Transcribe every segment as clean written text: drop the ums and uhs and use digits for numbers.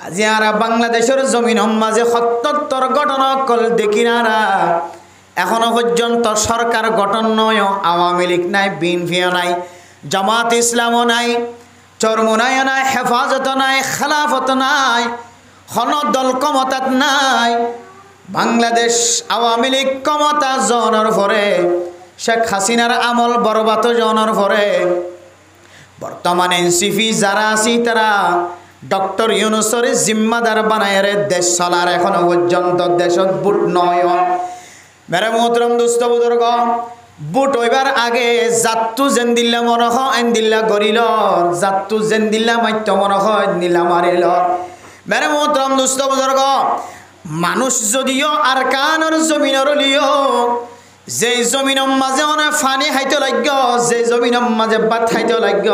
আজি আরা বাংলাদেশের জমিন মাঝে ৭৭ ঘটনা কল দেখি না এখনো পর্যন্ত সরকার গঠন নয়, আওয়ামী লীগ নাই, বিএনপিও নাই, জামাত ইসলামও নাই, চরমুনায় নাই, হেফাজত নাই, খেলাফত নাই, কোন দল ক্ষমতাত নাই। বাংলাদেশ আওয়ামী লীগ ক্ষমতা জনের পরে, শেখ হাসিনার আমল বরবাদ জনের পরে বর্তমানে এনসিপি যারা আছি তারা ডক্টর ইউনূসের জিম্মাদার বানায় দেশ চলার এখনো পর্যন্ত দেশত বুট নয়। মেরে মোহতরম দোস্ত বুজুর্গ, বুট হইবার আগে জাতু যেন দিল্লা মনখ আইন দিল্লা গরিল, জাতু যেন দিল্লা মাত্য মনখ আইন দিল্লা মারিল। মেরে মোহতরম দোস্ত বুজুর্গ, মানুষ যদিও আর কানর জমিনর লিও, যে জমিনের মাঝে অনেক ফানি খাইতে লাগ, যে জমিনের মাঝে ভাত খাইতে লাগ,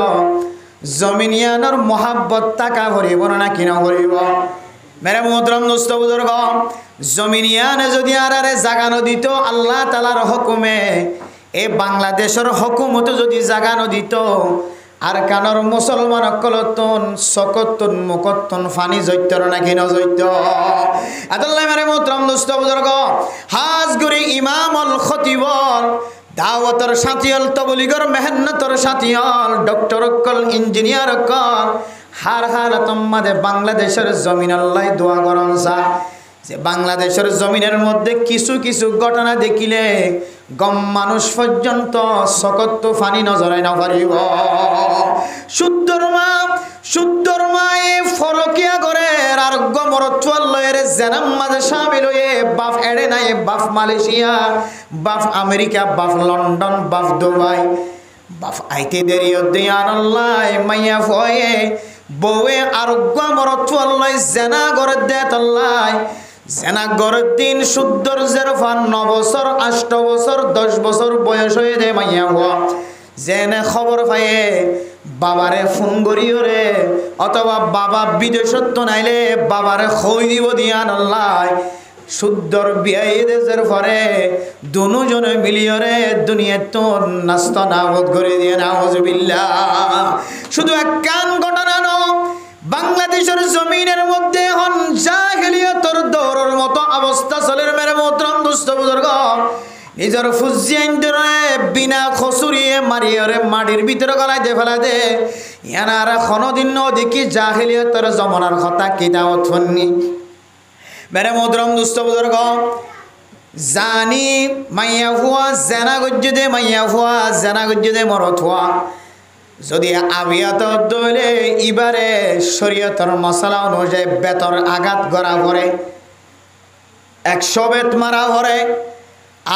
জমিনিয়ানোর মহাব্বত টাকা ভরিব না কিনা ভরিব। মেরে মোহতরম দোস্ত বুজুর্গ, জমিনিয়ানে যদি আরে জাগানো দিত আল্লাহ তালার হুকুমে, এ বাংলাদেশের হুকুমত যদি জাগানো দিত আর কানর মুসলমান অকলতন সকতন মুকতন ফানি জৈত্যর নাকি নজৈত্য। আদাল্লাহ মেরে মোহতরম দোস্ত বুজুর্গ, হাজগুড়ি ইমামল খতিবল দাওয়াতর সাথিয়ল, তবলিগর মেহনতর সাথিয়ল, ডক্টর অকল, ইঞ্জিনিয়ার অকল, হার হালাতম মাঝে বাংলাদেশের জমিন আল্লাহ দোয়া করন সা যে বাংলাদেশের জমিনের মধ্যে কিছু কিছু ঘটনা দেখিলে গম মানুষ পর্যন্ত সকত ফানি নজরায় না পারিব। শুদ্ধর মা এ ফরকিয়া করে আরোগ্য মরত্বাল লয়ের জেনাম মাঝে সামিল হয়ে বাফ এড়ে নাই, বাফ মালয়েশিয়া, বাফ আমেরিকা, বাফ লন্ডন, বাফ দুবাই, বাফ আইতে দেরি দিয়ান আল্লাহ মাইয়া ফয়ে বউয়ে আরোগ্য মরত্বাল লয় জেনা করে দেত আল্লাহ। জেনা গড়ের দিন শুদ্ধর জেরফান 9 বছর, 8 বছর, 10 বছর বয়স হয়ে যায় মাইয়া হওয়া। জেনে খবর পাইয়ে বাবারে ফোন করিও রে, অথবা বাবা বিদেশত নাইলে বাবারে খই দিব দিয়ান আল্লাহ। শুদ্ধর বিয়াই দেশের পরে দুজনে মিলিয়ে রে দুনিয়ায় তোর নাস্তা নাবদ করে দিয়ে নাউজুবিল্লাহ। শুধু এক কান ঘটনা ন, বাংলাদেশের জমিনের মধ্যে হন জাহেলিয়তর দৌড়ের মতো অবস্থা চলে। মেরে মোহতরম দোস্ত বুজুর্গ, নিজের ফুজিয়াইন ধরে বিনা খসুরিয়ে মারিয়ে মাটির ভিতরে গলাইতে ফেলা দে। ইয়ানারা কোনদিন দেখি জাহেলিয়তর জমানার কথা কিতাব শুননি। মেরে মোহতরম দোস্ত বুজুর্গ, জানি মাইয়া ফুয়া জেনা গজ্য দে, মাইয়া ফুয়া জেনা গজ্য দে মরত হওয়া যদি আবিয়াত দলে ইবারে শরীয়তের মশলা অনুযায়ী বেতর আঘাত করা পড়ে 100 বেত মারা পড়ে।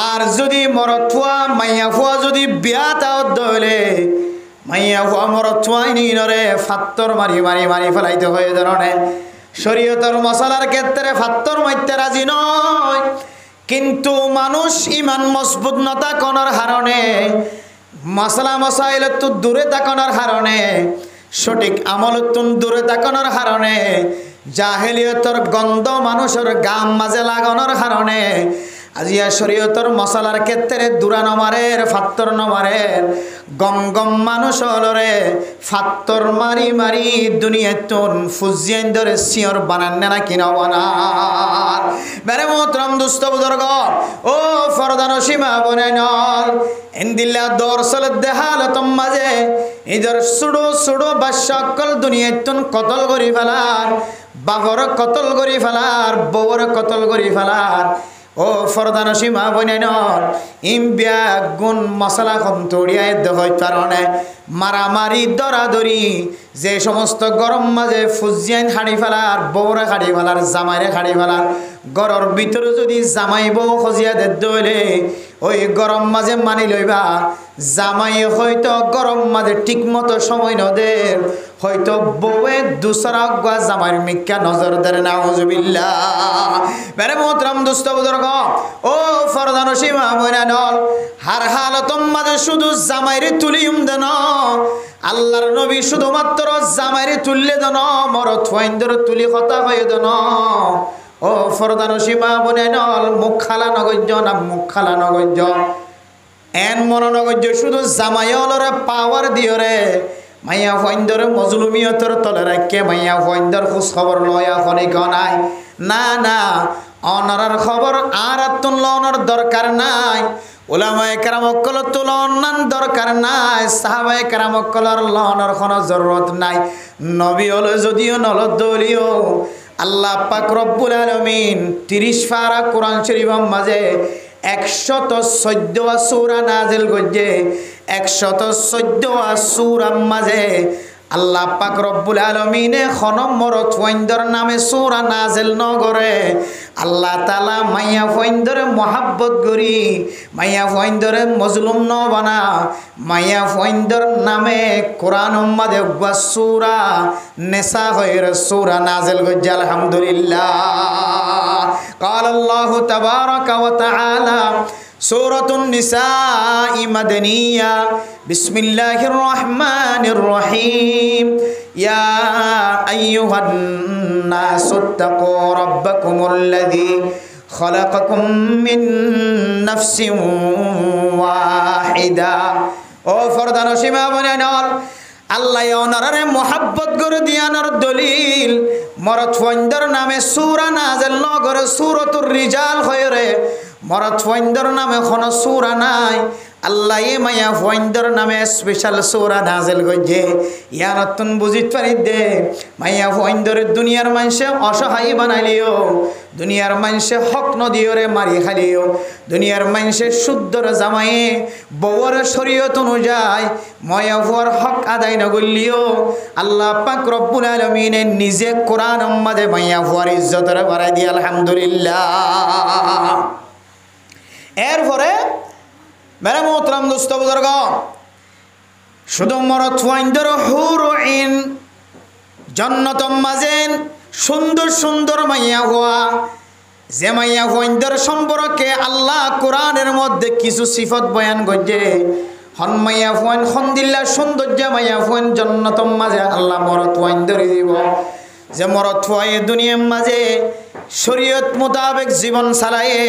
আর যদি মরতুয়া মাইয়া ফুয়া যদি বিয়া তাও দলে মাইয়া ফুয়া মরতুয়াই নিরে ফাত্তর মারি মারি মারি ফেলাইতে হয়ে ধরনের শরীয়তের মশলার ক্ষেত্রে ফাত্তর মারতে রাজি নয়। কিন্তু মানুষ ইমান মজবুত নতা কোনার হারণে মশলা মশাইল তো দূরে তাকানোর কারণে, সঠিক আমল তো দূরে তাকানোর কারণে, জাহেলিয়তর গন্ধ মানুষের গাম মাঝে লাগানোর কারণে আজিয়া শরীয়তর মশলার ক্ষেত্রে দূরা নমারের ফাত্তর নমারের গম গম মানুষ হলরে ফাত্তর মারি মারি দুনিয়ায় তোন ফুজিয়ান ধরে সিয়র বানান না কিনা বানার। মেরে মোহতরম দুস্থ বুজুর্গ, ও ফরদান সীমা বনে নল ইন্দিল্লা দর সলে দেহালতম মাঝে ইধর সুড়ো সুড়ো বাসকল দুনিয়ায় তোন কতল করি ফেলার, বাবর কতল করি ফেলার, বউর কতল করি ফেলার। ও ফরদান সীমা বনে নল ইম্বিয়া গুণ মশলা খন্তড়িয়ায় দহই কারণে মারামারি দরাদরি যে সমস্ত গরম মাঝে ফুজিয়ান হাড়ি ফেলার, বউরে হাড়ি ফেলার, জামাইরে হাড়ি ফেলার, গরর ভিতরে যদি জামাই বউ খজিয়া দে দইলে ওই গরম মাঝে মানি লইবা জামাই হয়তো গরম মাঝে ঠিক মতো সময় নদের, হয়তো বউয়ে দুসরা গুয়া জামাইয়ের মিক্কা নজর দেয় নাউজুবিল্লাহ। মেরে মোহতরম দুস্থ বুজুর্গ, ও ফরদান সীমা বইনা নল হার হালতম মাঝে শুধু জামাইরে তুলিম দেন আল্লাহর নবী শুধুমাত্র জামাইরে তুললে দেন মরত ফাইন্দর তুলি কথা হয়ে দেন। ও ফরদান সীমা বনে নল মুখ খালা নগজ্য না মুখ খালা নগজ্য এন মন নগজ্য শুধু জামাইলরে পাওয়ার দিও রে মাইয়া ফইন্দর মজলুমিয়তর তলে রাখে মাইয়া ফইন্দর খোঁজ খবর লয়া খনিক নাই না না অনারার খবর আর তুলনার দরকার নাই উলামায়ে কেরাম কল তুলনার দরকার নাই সাহাবায়ে কেরাম কলর লওয়ার কোনো জরুরত নাই নবী হলো যদিও নলদলিও আল্লাহ পাক রব্বুল আলামিন 30 পারা কোরআন শরীফের মাঝে 114 সূরা নাজিল করছে 114 সূরার মাঝে আল্লাহ পাক রব্বুল আলামিনে খনম্বর ফইন্দর নামে সূরা নাজিল নগরে আল্লাহ তাআলা মাইয়া ফইন্দরে মোহাব্বত করি মাইয়া ফইন্দরে মজলুম ন বানা মাইয়া ফইন্দর নামে কোরআনের মাঝে সূরা নিসা হয়ের সূরা নাজিল করছে আলহামদুলিল্লাহ قال الله تبارك وتعالى سورة النساء مدنية بسم الله الرحمن الرحيم يا أيها الناس اتقوا ربكم الذي خلقكم من نفس واحدة او فردان شما بنينال আল্লাহ ওনারে মোহাব্বত করে দিয়ানোর দলিল মরদ ফইন্দর নামে সূরা নাজিল নগরে সূরাতুর রিজাল হয়রে মরদ ফইন্দর নামে কোনো সূরা নাই আল্লাহ এই মায়া ফইন্দর নামে স্পেশাল সূরা নাজিল করছে ইয়ানতুন বুঝিত পারি দে মায়া ফইন্দর দুনিয়ার মানুষে অসহায় বানাইলিও দুনিয়ার মানুষে হক নদিওরে মারি খালিও দুনিয়ার মানুষে শুদ্ধর জামায়ে বউর শরীয়ত অনুযায়ী মায়া ফুয়ার হক আদায় না করলিও আল্লাহ পাক রব্বুল আলামিন নিজে কোরআন মাঝে মায়া ফুয়ার ইজ্জতরে বাড়াই দিয়ে আলহামদুলিল্লাহ এরপরে মেরে মোহতরম দোস্ত বুজুর্গ শুধু মরদ ওয়াইন্দর হুরইন জান্নাতের মাঝে সুন্দর সুন্দর মাইয়া হওয়া যে মাইয়া ওয়াইন্দর সম্পর্কে আল্লাহ কোরআনের মধ্যে কিছু সিফত বয়ান করছে হন মাইয়া ওয়াইন খন্দিল্লা সৌন্দর্য মাইয়া ওয়াইন জান্নাতের মাঝে আল্লাহ মরদ ওয়াইন্দর দিব যে মরদ ওয়াই দুনিয়ার মাঝে শরীয়ত মোতাবেক জীবন চালায়ে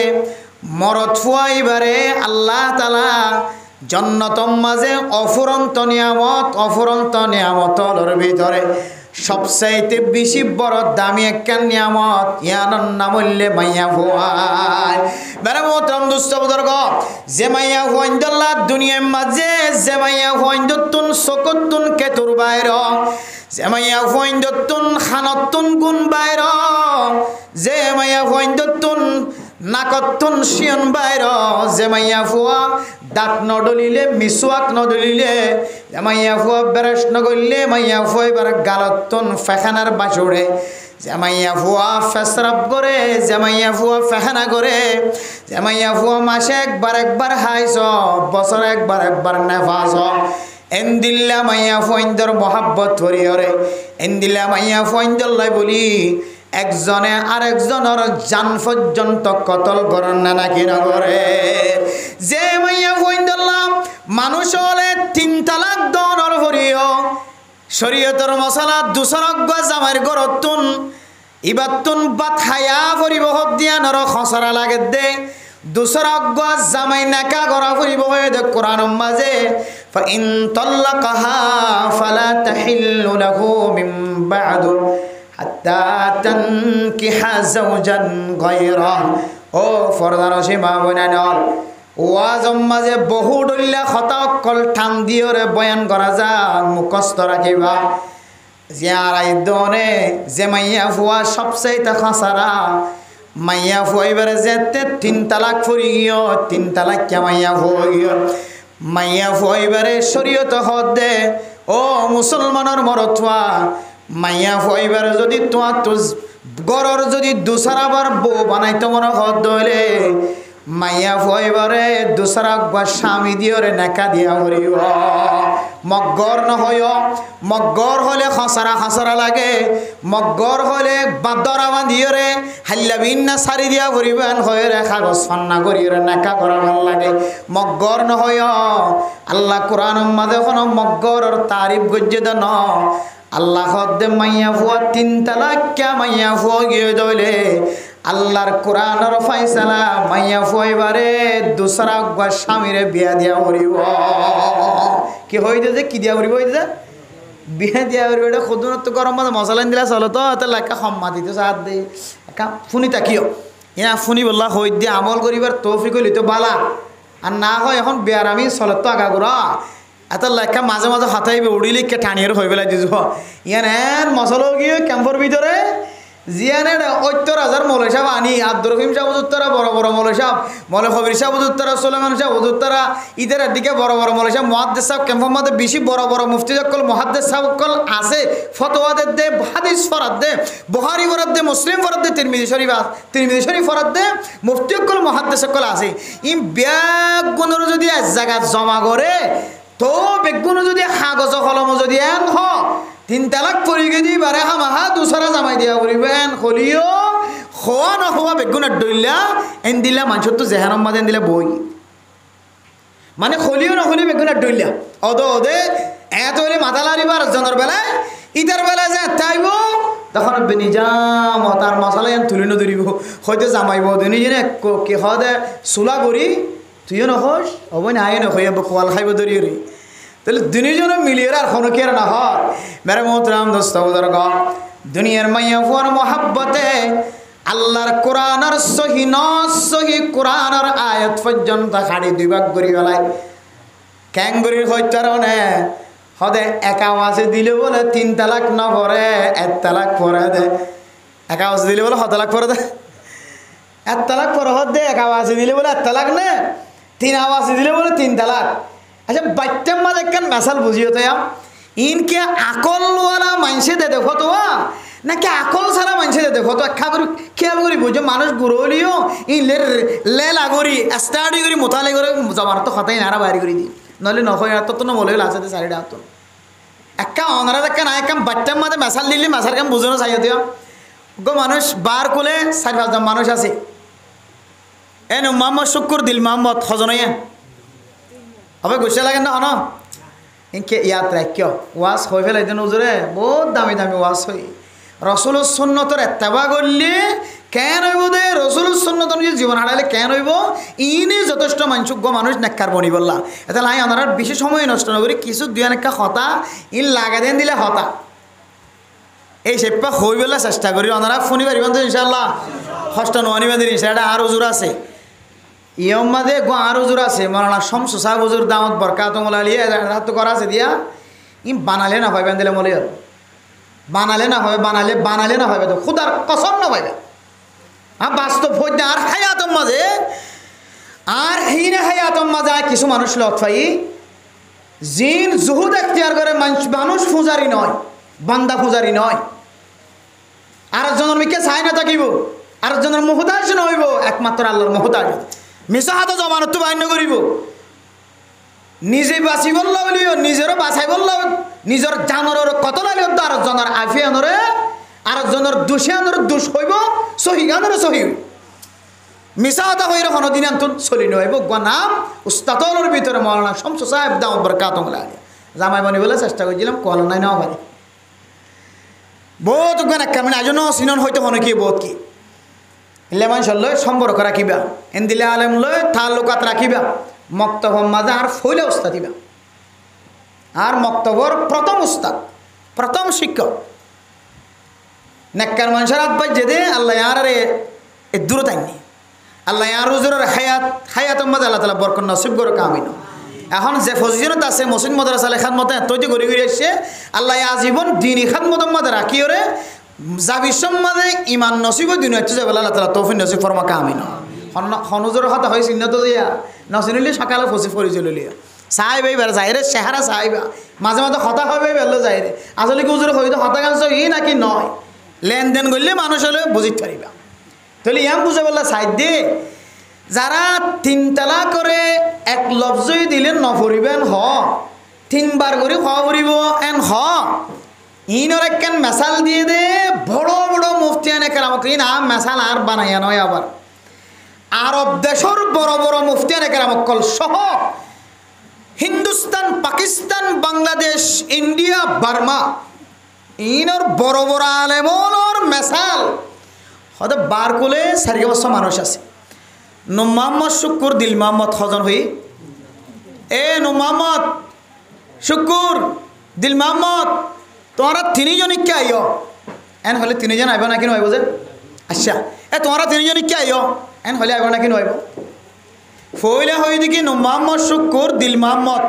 মরদ ফুয়াইবারে আল্লাহ তাআলা জান্নাতের মাঝে অফুরন্ত নিয়ামতর ভিতরে সবচাইতে বেশি বড় দামি একটা নিয়ামত ইয়ানোর নাম হইলে মাইয়া ফুয়াই বেড়া মোহতরম দুষ্ট বুজুর্গ যে মাইয়া ফুয়াইন্দল্লাহ দুনিয়ার মাঝে যে মাইয়া ফুয়াইন্দতুন চকুতুন কেতুর বাইর যে মাইয়া ফুয়াইন্দতুন খানতুন গুণ বাইর যে মাইয়া ফুয়াইন্দতুন নাকতুন শিয়ন বাইর যে মাইয়া ফুয়া দাঁত নডলিলে মিসওয়াক নডলিলে যে মাইয়া ফুয়া বেরেস নগলিলে মাইয়া ফুয়া এবার গালতুন ফেখানার বাসুড়ে যে মাইয়া ফুয়া ফেসরাব করে যে মাইয়া ফুয়া ফেখানা করে যে মাইয়া ফুয়া মাসে একবার হাইছ বছর একবার নেফাস এন্দিল্লা মাইয়া ফুয়াইন্দর মোহাব্বত করিয়রে এন্দিল্লা মাইয়া ফুয়াইন্দল্লাই বলি একজনে আরেকজনের জান পর্যন্ত কতল করেন না নাকি না করে যে মাইয়া ফুয়াইন্দল্লাহ মানুষ হলে 3 তালাক দনর হরিও শরীয়তের মশলা দুসরজ্ঞ জামাইর গরতুন ইবাতুন বাত হায়া ভরিব হদিয়ানর খসরা লাগে দে দুসরজ্ঞ জামাই নাকা করা ভরিব হয়ে দে কোরআনের মাঝে ফাইন তাল্লাকাহা ফালা তাহিল্লু লাহু মিন বাদু হাত্তা তানকিহা যাওজান গায়রা ও ফরদার সীমা বনানল ওয়াজম মাঝে বহু ডল্লা খতা অকল ঠান দিয়রে বয়ান করা যা মুখস্থ রাখিবা জিয়ারাই দনে যে মাইয়া ফুয়া সবচাইতে খসারা মাইয়া ফুয়াইবারে যেতে 3 তালাক ফুরি গিয়ে 3 তালাক কে মাইয়া ফুয়া গিয়ে মাইয়া ফুয়াইবারে শরীয়ত হদ দে ও মুসলমানের মরতওয়া মাইয়া ফুয়াইবারে যদি তোমার তো গরর যদি দুসরাবার বউ বানাইতে মনে হদ দইলে মাইয়া ফুয়াইবারে দুসরা স্বামী দিয়রে নেকা দিয়া করিব মগর নহয় মগর হলে খসরা লাগে মগর হলে বাদরা বান্ধিয়রে হাল্লা বিন্না সারি দিয়া করিবেন হয়ে কাগজ ফান্না করিয়রে নেকা করা ভাল লাগে মগর নহয় আল্লাহ কোরআনের মাঝে কোনো মগরের তারিফ গজ্জে দেন আল্লাহ হদ্দে মাইয়া ফুয়া 3 তালাক কে মাইয়া ফুয়া গিয়ে দইলে আল্লাহর কোরআনের ফয়সালা মাইয়া ফুয়াইবারে দুসরা স্বামীরে বিয়া দিয়া করিব কি হইতে যে কি দিয়া করিব হইতে বিয়া দিয়া বেটা খুদুনত তো গরম মাঝে মশলা দিলা চলো তো তাহলে একটা সম্মাতি তো সাথ দে একটা ফুনি তাকিও ইয়া ফুনি বললা হই দিয়ে আমল করিবার তৌফিক হইলি তো বালা আর না হয় এখন বিয়ার আমি চলত তো আগা করা এত লেখা মাঝে মাঝে হাতাইবে উড়িলে কে টানিয়ে হয়ে পেলাই দিছ ইয়ান এন মশলা গিয়ে ক্যাম্পর ভিতরে জিয়ানে ঐত্তর হাজার মৌলাই সাহেব আনি আব্দুর রহিম সাহেব উত্তরা বড় বড় মৌলাই সাহেব মৌলাই খবির সাহেব উত্তরা সোলেমান সাহেব উত্তরা ঈদের দিকে বড় বড় মৌলাই সাহেব মহাদ্দেশ সাহেব ক্যাম্পের মধ্যে বেশি বড় বড় মুফতি সকল মহাদ্দেশ সাহেবকল আছে ফতোয়াদের দে হাদিস ফরাদ দে বুখারী ফরাদ দে মুসলিম ফরাদ দে তিরমিজি শরীফ ফরাদ দে মুফতি সকল মহাদ্দেশ সকল আছে ই ব্যাগুণর যদি এক জায়গা জমা করে তো বেগুণ যদি কাগজ কলম যদি এন হ 3 তালাক পড়ি গেছি বারে হামাহা দুসরা জামাই দিয়া করিবেন হলিও খোয়া না খোয়া বেগুনের ডইলা এন দিলা মানুষের তো জেহানম মাঝে দিলা বই মানে হলিও না হলি বেগুনের ডইলা ওদে এত হলে মাথা লারিবার জনের বেলায় ঈদের বেলায় যে তাইব তখন নিজাম তার মশলা এন তুলি নধরিব হয়তো জামাইব দুজনে কি হদে চুলা করি তুইও নখোস হব না আয় নখই কোয়াল খাইব ধরিয়ে রে তাহলে দুজনে মিলিয়ে আর কোনো কের না হয় মেরে মোহতরাম দোস্ত বুজুর্গ দুনিয়ার মাইয়া ফোর মোহাব্বতে আল্লাহর কোরআনের সহি কোরআনের আয়াত পর্যন্ত খাড়ি 2 ভাগ করে ফেলায় ক্যাঙ্গুরির হইতারণে হদে এক আওয়াজে দিলে বলে 3 তালাক না পরে 1 তালাক পরে দে এক আওয়াজ দিলে বলে 1 তালাক পরে দে 1 তালাক পরে দে এক আওয়াজে দিলে বলে 1 তালাক নে 3 আওয়াজে দিলে বলে 3 তালাক আচ্ছা বাচ্চার মাঝে একখান মেসাল বুঝিয়ে তো ইনকে আকলওয়ালা মানুষে দে দেখো তো নাকি আকল ছাড়া মানুষে দে দেখো তো একটা করে খেয়াল করি বুঝো মানুষ গুঁড়ো হলিও ই লেলা করি স্টাডি করি মোতালে করে জমার তো হতাই নারা বাইরে করে দিই নহলে নয় তো নবলে আছে চারিটা হাত একটা অনারা দেখা না একদম বাচ্চার মাঝে মেসাল দিলি মেসার কাম বুঝানো চাই দিও গো মানুষ বার কোলে 4-5 জন মানুষ আছে এ মোহাম্মদ শুক্কুর দিল মোহাম্মদ হজনইয়া হবে গুছা লাগে না হন ইনকে ইয়াদ রাখিও ওয়াজ হয়ে ফেলাই দেন উজুরে বহুত দামি দামি ওয়াজ হই রসুলের সুন্নতর এত্তেবা করলে কেন হইব দে রসুলের সুন্নত অনুযায়ী জীবন হারাইলে কেন হইব ইনি যথেষ্ট মানুষ নেককার বনি বললা এটা লাই ওনারা বেশি সময় নষ্ট না করি কিছু 2-1 কথা ইন লাগা দেন দিলে হতা এই সেপা হই বলে চেষ্টা করি ওনারা ফোনই পারিবেন তো ইনশাল্লাহ হস্ত নোয়ানি সেটা আর উজুর আছে ইয়ম মাঝে আর উজুর আছে মৌলানা শামসু সাহেব হুজুর দামত বরকাতুল্লাহ আলাইহি রাত করা আছে দিয়া ই বানালে না পাইবেন দিলে মলে বানালে না হবে বানালে না হবে তো খুদার কসম না পাইবে বাস্তব হইতে আর হায়াতম মাঝে আর হিনে হায়াতম মাঝে কিছু মানুষ লতফাই জিন জুহুদ এখতিয়ার করে মানুষ পূজারি নয় বান্দা পূজারি নয় আরেকজনের মিকে চাই না থাকিব আরেকজনের মুহতাজ নহইব একমাত্র আল্লাহর মুহতাজ মিছা হাতে জমানত তো বান্য করিব নিজে বাঁচি বললা বলিও নিজেরও বাঁচাই বললা নিজের জানরের কত লাগিও তো আরেকজনের আফিয়ানরে আরেকজনের দোষিয়ানরে দোষ হইব সহিগানরে সহি মিছা হাতে হইরে কোনোদিন আন্তন চলি নহইব নাম উস্তাদর ভিতরে মৌলানা শামসু সাহেব দামত বরকাতুল্লাহ আলাইহি জামাই বনি বলে চেষ্টা করেছিলাম কল নাই নাও পারি বহুত গান একটা মানে আজও সিনন হইতে হনে কি বহুত কি লেমান লয় সম্পর্ক রাখিবা এন্দিলে আলেম লয় তালুকাত রাখিবা মক্তব মাঝে আর ফইলে উস্তাদ দিবা আর মক্তবর প্রথম উস্তাদ প্রথম শিক্ষক নেককার মানুষের হাত বাই যেদে আল্লাহ আর এ দূরত আইনি আল্লাহ আর হুজুরের হায়াত মাঝে আল্লাহ তাআলা বরকত নসিব করে কামিনো এখন যে ফজিলত আছে মসজিদ মাদ্রাসা লেখাত তৈরি করে আসছে আল্লাহ আজীবন দিনী খাদমত মাঝে রাখি ওরে জাবিসম মাঝে ইমান নসিব দিন হচ্ছে যে আল্লাহ তাআলা তৌফিক নসিব ফরমা কামিনো হনুজুরের হাতে হয় চিহ্ন তো দিয়া নচিনিলে সকালে ফসি ফরি চলিলিয়া চাই বেবার যাইরে চেহারা চাইবা মাঝে মাঝে হতা হবে বেলো যাইরে আসলে কি হুজুর হইতো হতা গাছ ই নাকি নয় লেনদেন করলে মানুষ হলে বুঝিতে পারিবা তাহলে ইয়াম বুঝে বললা সাইড দে যারা 3 তালাক করে 1 লফজই দিলে নফরিবেন 3 বার করে খাওয়া পড়িব এন ইনর একখান মেসাল দিয়ে দে বড় বড় মুফতিয়ানে কেরামত না মেসাল আর বানাইয়া নয় আবার আরব দেশের বড় বড় মুফতিয়ানে কেরামত সহ হিন্দুস্তান পাকিস্তান বাংলাদেশ ইন্ডিয়া বার্মা ইনর বড় বড় আলেমর মেসাল হয়তো বার কোলে 4 বছর মানুষ আছে নূর মোহাম্মদ শুক্কুর দিল মোহাম্মদ হজন হই এ নূর মোহাম্মদ শুক্কুর দিল মোহাম্মদ তোমরা তিনজনই কে আইও এন হলে তিনজন আইব নাকি নইব যে আচ্ছা তোমরা তিনজনই কে আইও এন হলে আইব নাকি নইব ফইলে হই দেখি মোহাম্মদ শুকুর দিল মোহাম্মদ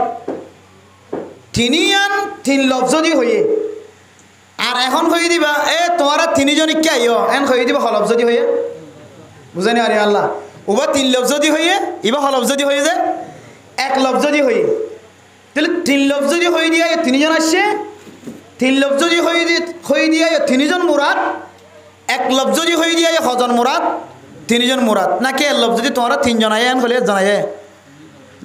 তিনিয়ান তিন লফজ দি হইয়ে আর এখন হই দিবা তোমরা তিনজনই কে আইও এন হই দিবা হলফজ দি হইয়ে বুঝানি আরে আল্লাহ ওবা তিন লফজ দি হইয়ে ইবা হলফজ দি হইয়ে যে এক লফজ দি হইয়ে তাহলে তিন লফজ দি হই দিয়া তিনজন আসছে তিন লফজ দি হই দিয়া তিনজন মুরাদ এক লফজ দি হই দিয়া হজন মুরাদ তিনজন মুরাদ নাকি এক লফজ দি তোমরা তিনজন আইন হলে একজন আইয়ে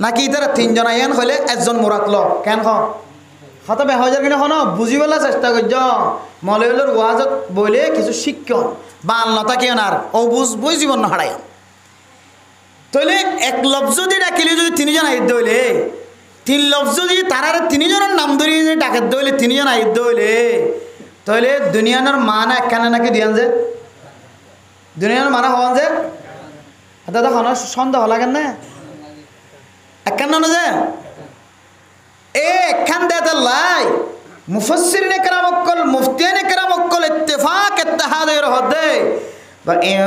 নাকি তারা তিনজন আইন হলে একজন মুরাদ ল কেন হত বেহাজার কিনে হন বুঝিবলা চেষ্টা করছ মলয়ুলের ওয়াজত বলে কিছু শিক্ষণ বা আল্লতা কেন আর ও বুঝবই জীবন না হারাই তাহলে এক লফজ দি ডাকিলে যদি তিনজন আইত হইলে তিন লফজ দি তারার তিনজনের নাম ধরিয়ে যে ডাকাত দইলে তিনজন আইত হইলে তাহলে দুনিয়ার মানা একখানে নাকি দিয়ান যে দুনিয়ার মানা হওয়ান যে দাদা হন সন্দেহ লাগেন না একখান না যে একখান দেতে লাই মুফাসসিরিনে কেরাম অক্কল মুফতিয়ানে কেরাম অক্কল ইত্তেফাক ইত্তেহাদের হদে وإن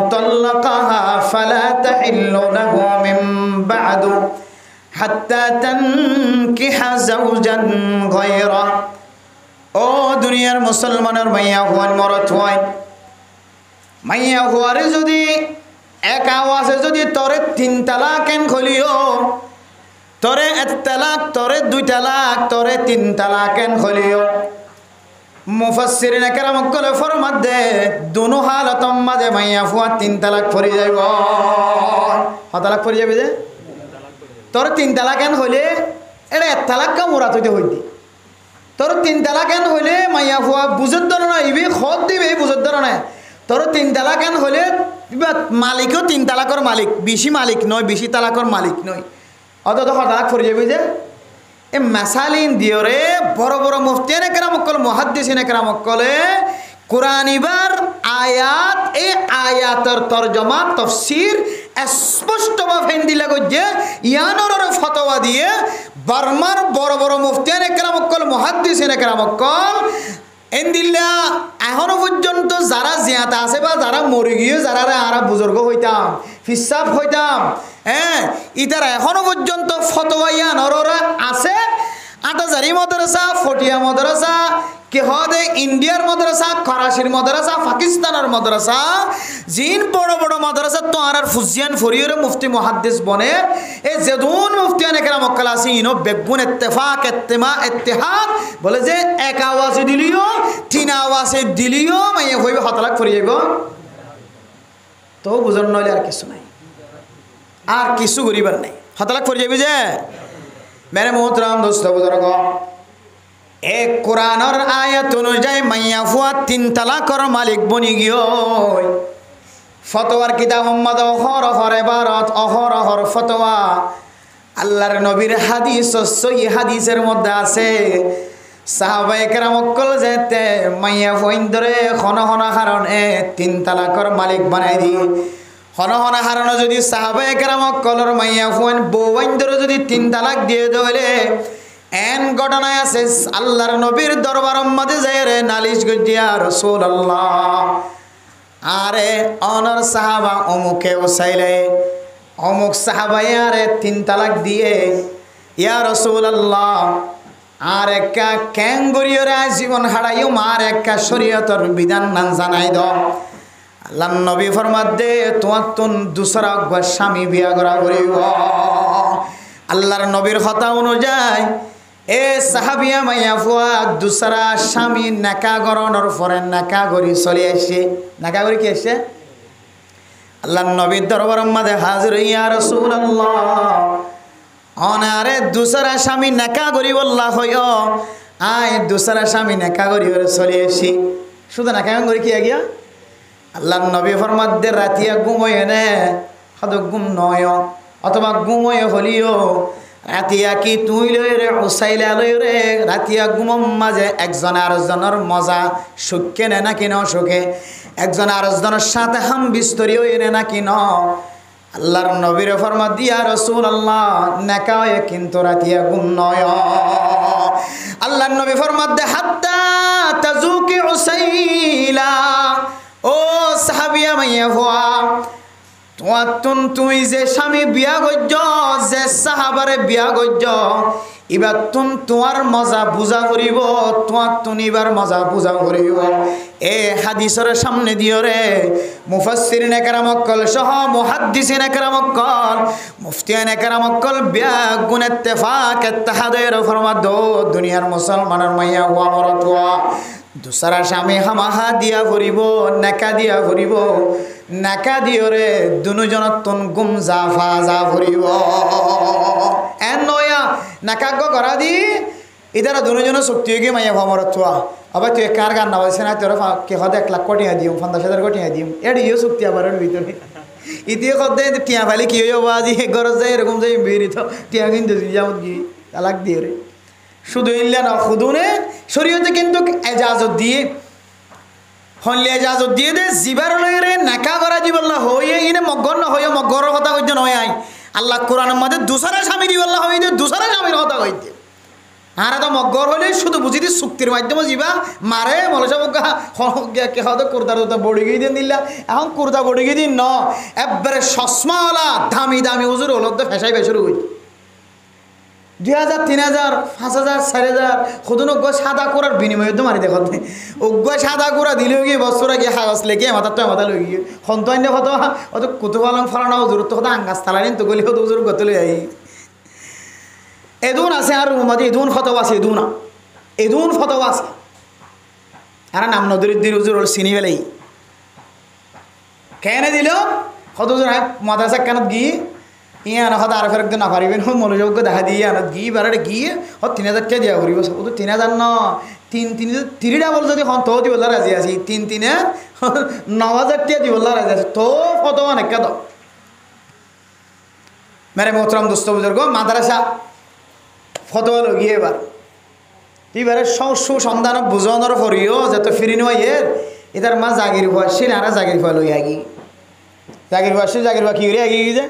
طلقها فلا تحل له من بعد حتى تنكح زوجا غيره ও দুনিয়ার মুসলমানের মাইয়া হওয়ার মরত হয় মাইয়া হওয়ারে যদি এক আওয়াজে যদি তোরে তিন তালাক কেন খলিও তোরে এক তালাক তোরে দুই তালাক তোরে তিন তালাক কেন খলিও মুফাসসিরিনে কেরাম কলে ফরমাত দে দুনো হালতম মাঝে মাইয়া ফুয়া তিন তালাক পড়ে যাইব তালাক পড়ে যাবে যে তোর তিন তালাক কেন হইলে এটা এক তালাক কা মোরাত হইতে হইতে তোর তিন তালাক কেন হইলে মাইয়া ফুয়া বুঝত ধরে না ইবে খত দিবে বুঝত ধরে না তোর তিন তালাক কেন হইলে মালিকও তিন তালাকর মালিক বেশি মালিক নয় বেশি তালাকর মালিক নয় অত তালাক পড়ে যাবে যে এ মাসালিন দিয়রে বড় বড় মুফতিয়ানে কেরাম অক্কল মুহাদ্দিসিনে কেরাম অক্কলে কুরআনিবার আয়াত এই আয়াতের তরজমা তাফসীর স্পষ্টভাবে দিলা গজে ইয়ানোর ফতোয়া দিয়ে বার্মার বড় বড় মুফতিয়ানে কেরাম অক্কল মুহাদ্দিসিনে কেরাম অক্কল এন্দিল্লা এখনো পর্যন্ত যারা জিয়াতা আছে বা যারা মরে গিয়ে যারা আরা বুজুর্গ হইতাম ফিসাব হইতাম ইতারা এখনো পর্যন্ত ফতোয়া ইয়ানোরা আছে আটাজারি মাদ্রাসা ফটিয়া মাদ্রাসা কেহদে ইন্ডিয়ার মাদ্রাসা করাচির মাদ্রাসা পাকিস্তানের মাদ্রাসা জিন বড় বড় মাদ্রাসা তো আর ফুজিয়ান ফরিয়র মুফতি মুহাদ্দিস বনে এ যেদুন মুফতিয়ানে কেরাম অক্কল আছে ইনো বেগুন ইত্তেফাক ইত্তেমা ইত্তেহাদ বলে যে এক আওয়াজে দিলিও তিন আওয়াজে দিলিও মাইয়া হইবে হতলাক ফরি যাইব তো বুঝন নইলে আর কিছু নাই আর কিছু করিবার নাই হতলাক ফরি যাবে যে মেরে মোহতরাম দোস্ত বুজুর্গ এক কোরআনের আয়াত অনুযায়ী মাইয়া ফুয়া তিন তালাকর মালিক বনি গিয়ে ফতোয়ার কিতাব মোহাম্মদ অহরহর ইবারত অহরহর ফতোয়া আল্লাহর নবীর হাদিস সহিহ হাদিসের মধ্যে আছে সাহাবায়ে কেরাম অক্কল যেতে মাইয়া ফুইন্দরে খন খন কারণে তিন তালাকর মালিক বানাই দি খন খন কারণে যদি সাহাবায়ে কেরাম অক্কলর মাইয়া ফুইন বউইন্দরে যদি তিন তালাক দিয়ে দেলে এন ঘটনায় আছে আল্লাহর নবীর দরবার মধ্যে যায় রে নালিশ গজিয়া রাসূলুল্লাহ আরে অনর সাহাবা অমুকে ওসাইলে অমুক সাহাবায়ে আরে তিন তালাক দিয়ে ইয়া রাসূলুল্লাহ আর একটা ক্যাঙ্গুরিয়রা জীবন হারাইও মার একটা শরীয়তের বিধান নান জানাই দাও আল্লাহর নবী ফরমাত দে তোমার তুন দুসরা স্বামী বিয়া করা করিব আল্লাহর নবীর কথা অনুযায়ী এ সাহাবিয়া মাইয়া ফুয়া দুসরা স্বামী নাকা গরণর পরে নাকা গরি চলে আসে নাকা গরি কি আসে আল্লাহর নবীর দরবার মধ্যে হাজির ইয়া রাসূলুল্লাহ অনারে দুসরা স্বামী নাকা গরি বল্লা হইও আয় দুসরা স্বামী নাকা গরি চলে আসি শুধু নাকা গরি কি গিয়া আল্লাহর নবী ফরমাত দে রাতিয়া ঘুমোয় নে হদ ঘুম নয় অথবা ঘুমোয় হলিও রাতিয়া কি তুই লই রে উসাইলা লই রে রাতিয়া ঘুমম মাঝে একজন আরেকজনের মজা সুখে নে নাকি ন সুখে একজন আরেকজনের সাথে হাম বিস্তরি হই রে নাকি ন আল্লাহর নবীর ফরমা দিয়া রাসূলুল্লাহ নেকায়ে কিন্তু রাতিয়া গুম নয় আল্লাহর নবী ফরমাত দে হাত্তা তাজুকি উসাইলা ও সাহাবিয়া মাইয়া হওয়া তুমি যে স্বামী বিয়া গজ্য যে সাহাবারে বিয়া গজ্য এবার তোমার মজা বুঝা করিব তোমার এবার মজা বুঝা করিব এ হাদিসের সামনে দিও রে মুফাসসিরিন একরামকল সহ মুহাদ্দিসিন একরামকল মুফতিয়ান একরামকল বিয়া গুণ ইত্তেফাক ইত্তেহাদের ফরমাদ দুনিয়ার মুসলমানের মাইয়া হওয়া মরত হওয়া দুসরা স্বামী হামাহা দিয়া ভরিব নেকা দিয়া ভরিব নাকা দিও রে দুজনত তুন গুম জাফা যা ভরিব এন নয়া নাকা করা দি ইদারা দুজনের শক্তি হয়ে গিয়ে মাইয়া ভামর থুয়া আবার তুই কার গান না বলছে না তোর কে হতে 1 লাখ কোটি দিও 50,000 কোটি দিও এর ইয়ে শক্তি আবার ভিতরে ইতিয়ে কদে টিয়া ফালি কি হইব আজি ঘর যায় এরকম যাই বেরিত টিয়া কিন্তু যাও গিয়ে তালাক দিয়ে রে শুধু ইল্লা না খুদুনে শরীয়তে কিন্তু এজাজত দিয়ে হলে এজাজত দিয়ে দে জিবার লইরে নাকা করা জীবল্লা হইয়ে ইনে মগর না হইয়ে মগরের কথা কইতে নয় আই আল্লাহ কোরআনের মধ্যে দুসরা স্বামী দিবল্লা হইতে দুসরা স্বামীর কথা কইতে আর তো মগর হলে শুধু বুঝি দি চুক্তির মাধ্যমে যাবা মারে মলসা বগা কে হতে কুর্তার তো বড়ি গিয়ে দিন দিলা এখন কুর্তা বড়ি গিয়ে দিন ন একবারে চশমাওয়ালা দামি দামি হুজুর হলো তো ফেসাই বেসুর হই 2,000 3,000 5,000 4,000 খুদন অজ্ঞ সাদা করার বিনিময়ে তো মারি দেখত অজ্ঞ সাদা করা দিলেও গিয়ে বছর আগে হাগস লেগে মাথা তো মাথা লই গিয়ে সন্তান কত অত কুতুবালং ফলানো হুজুর তো কত আঙ্গাস তালানি তো গলি কত হুজুর গতলে আই এদুন আছে আর মধ্যে এদুন ফতোয়া আছে এদুন ফতোয়া আছে আর নাম নদরুদ্দিন হুজুর চিনি ফেলাই কেন দিল কত হুজুর মাদ্রাসা কানত গিয়ে ইয়ে আনা হতে আর ফেরক না পারিবেন মনোযোগ্য দেখা দিয়ে আনত গিয়ে বারে গিয়ে 3,000 টাকা দিয়া করিব ও তো 3,000 ন 3 ডাবল যদি হন তো দিব রাজি আছি 3 9,000 টাকা দিব রাজি আছে তো ফতোয়া নাকা দাও মেরে মোহতরম দোস্ত বুজুর্গ মাদ্রাসা ফতোয়া লগিয়ে এবারে সুসন্ধান বুঝানোর পরিও যত ফিরি নয় এটার মা জাগির ভুয়াশীল আর জাগির ভুয়া লই আগি জাগির ভুয়াশীল জাগির ভুয়া কি করে আগি যে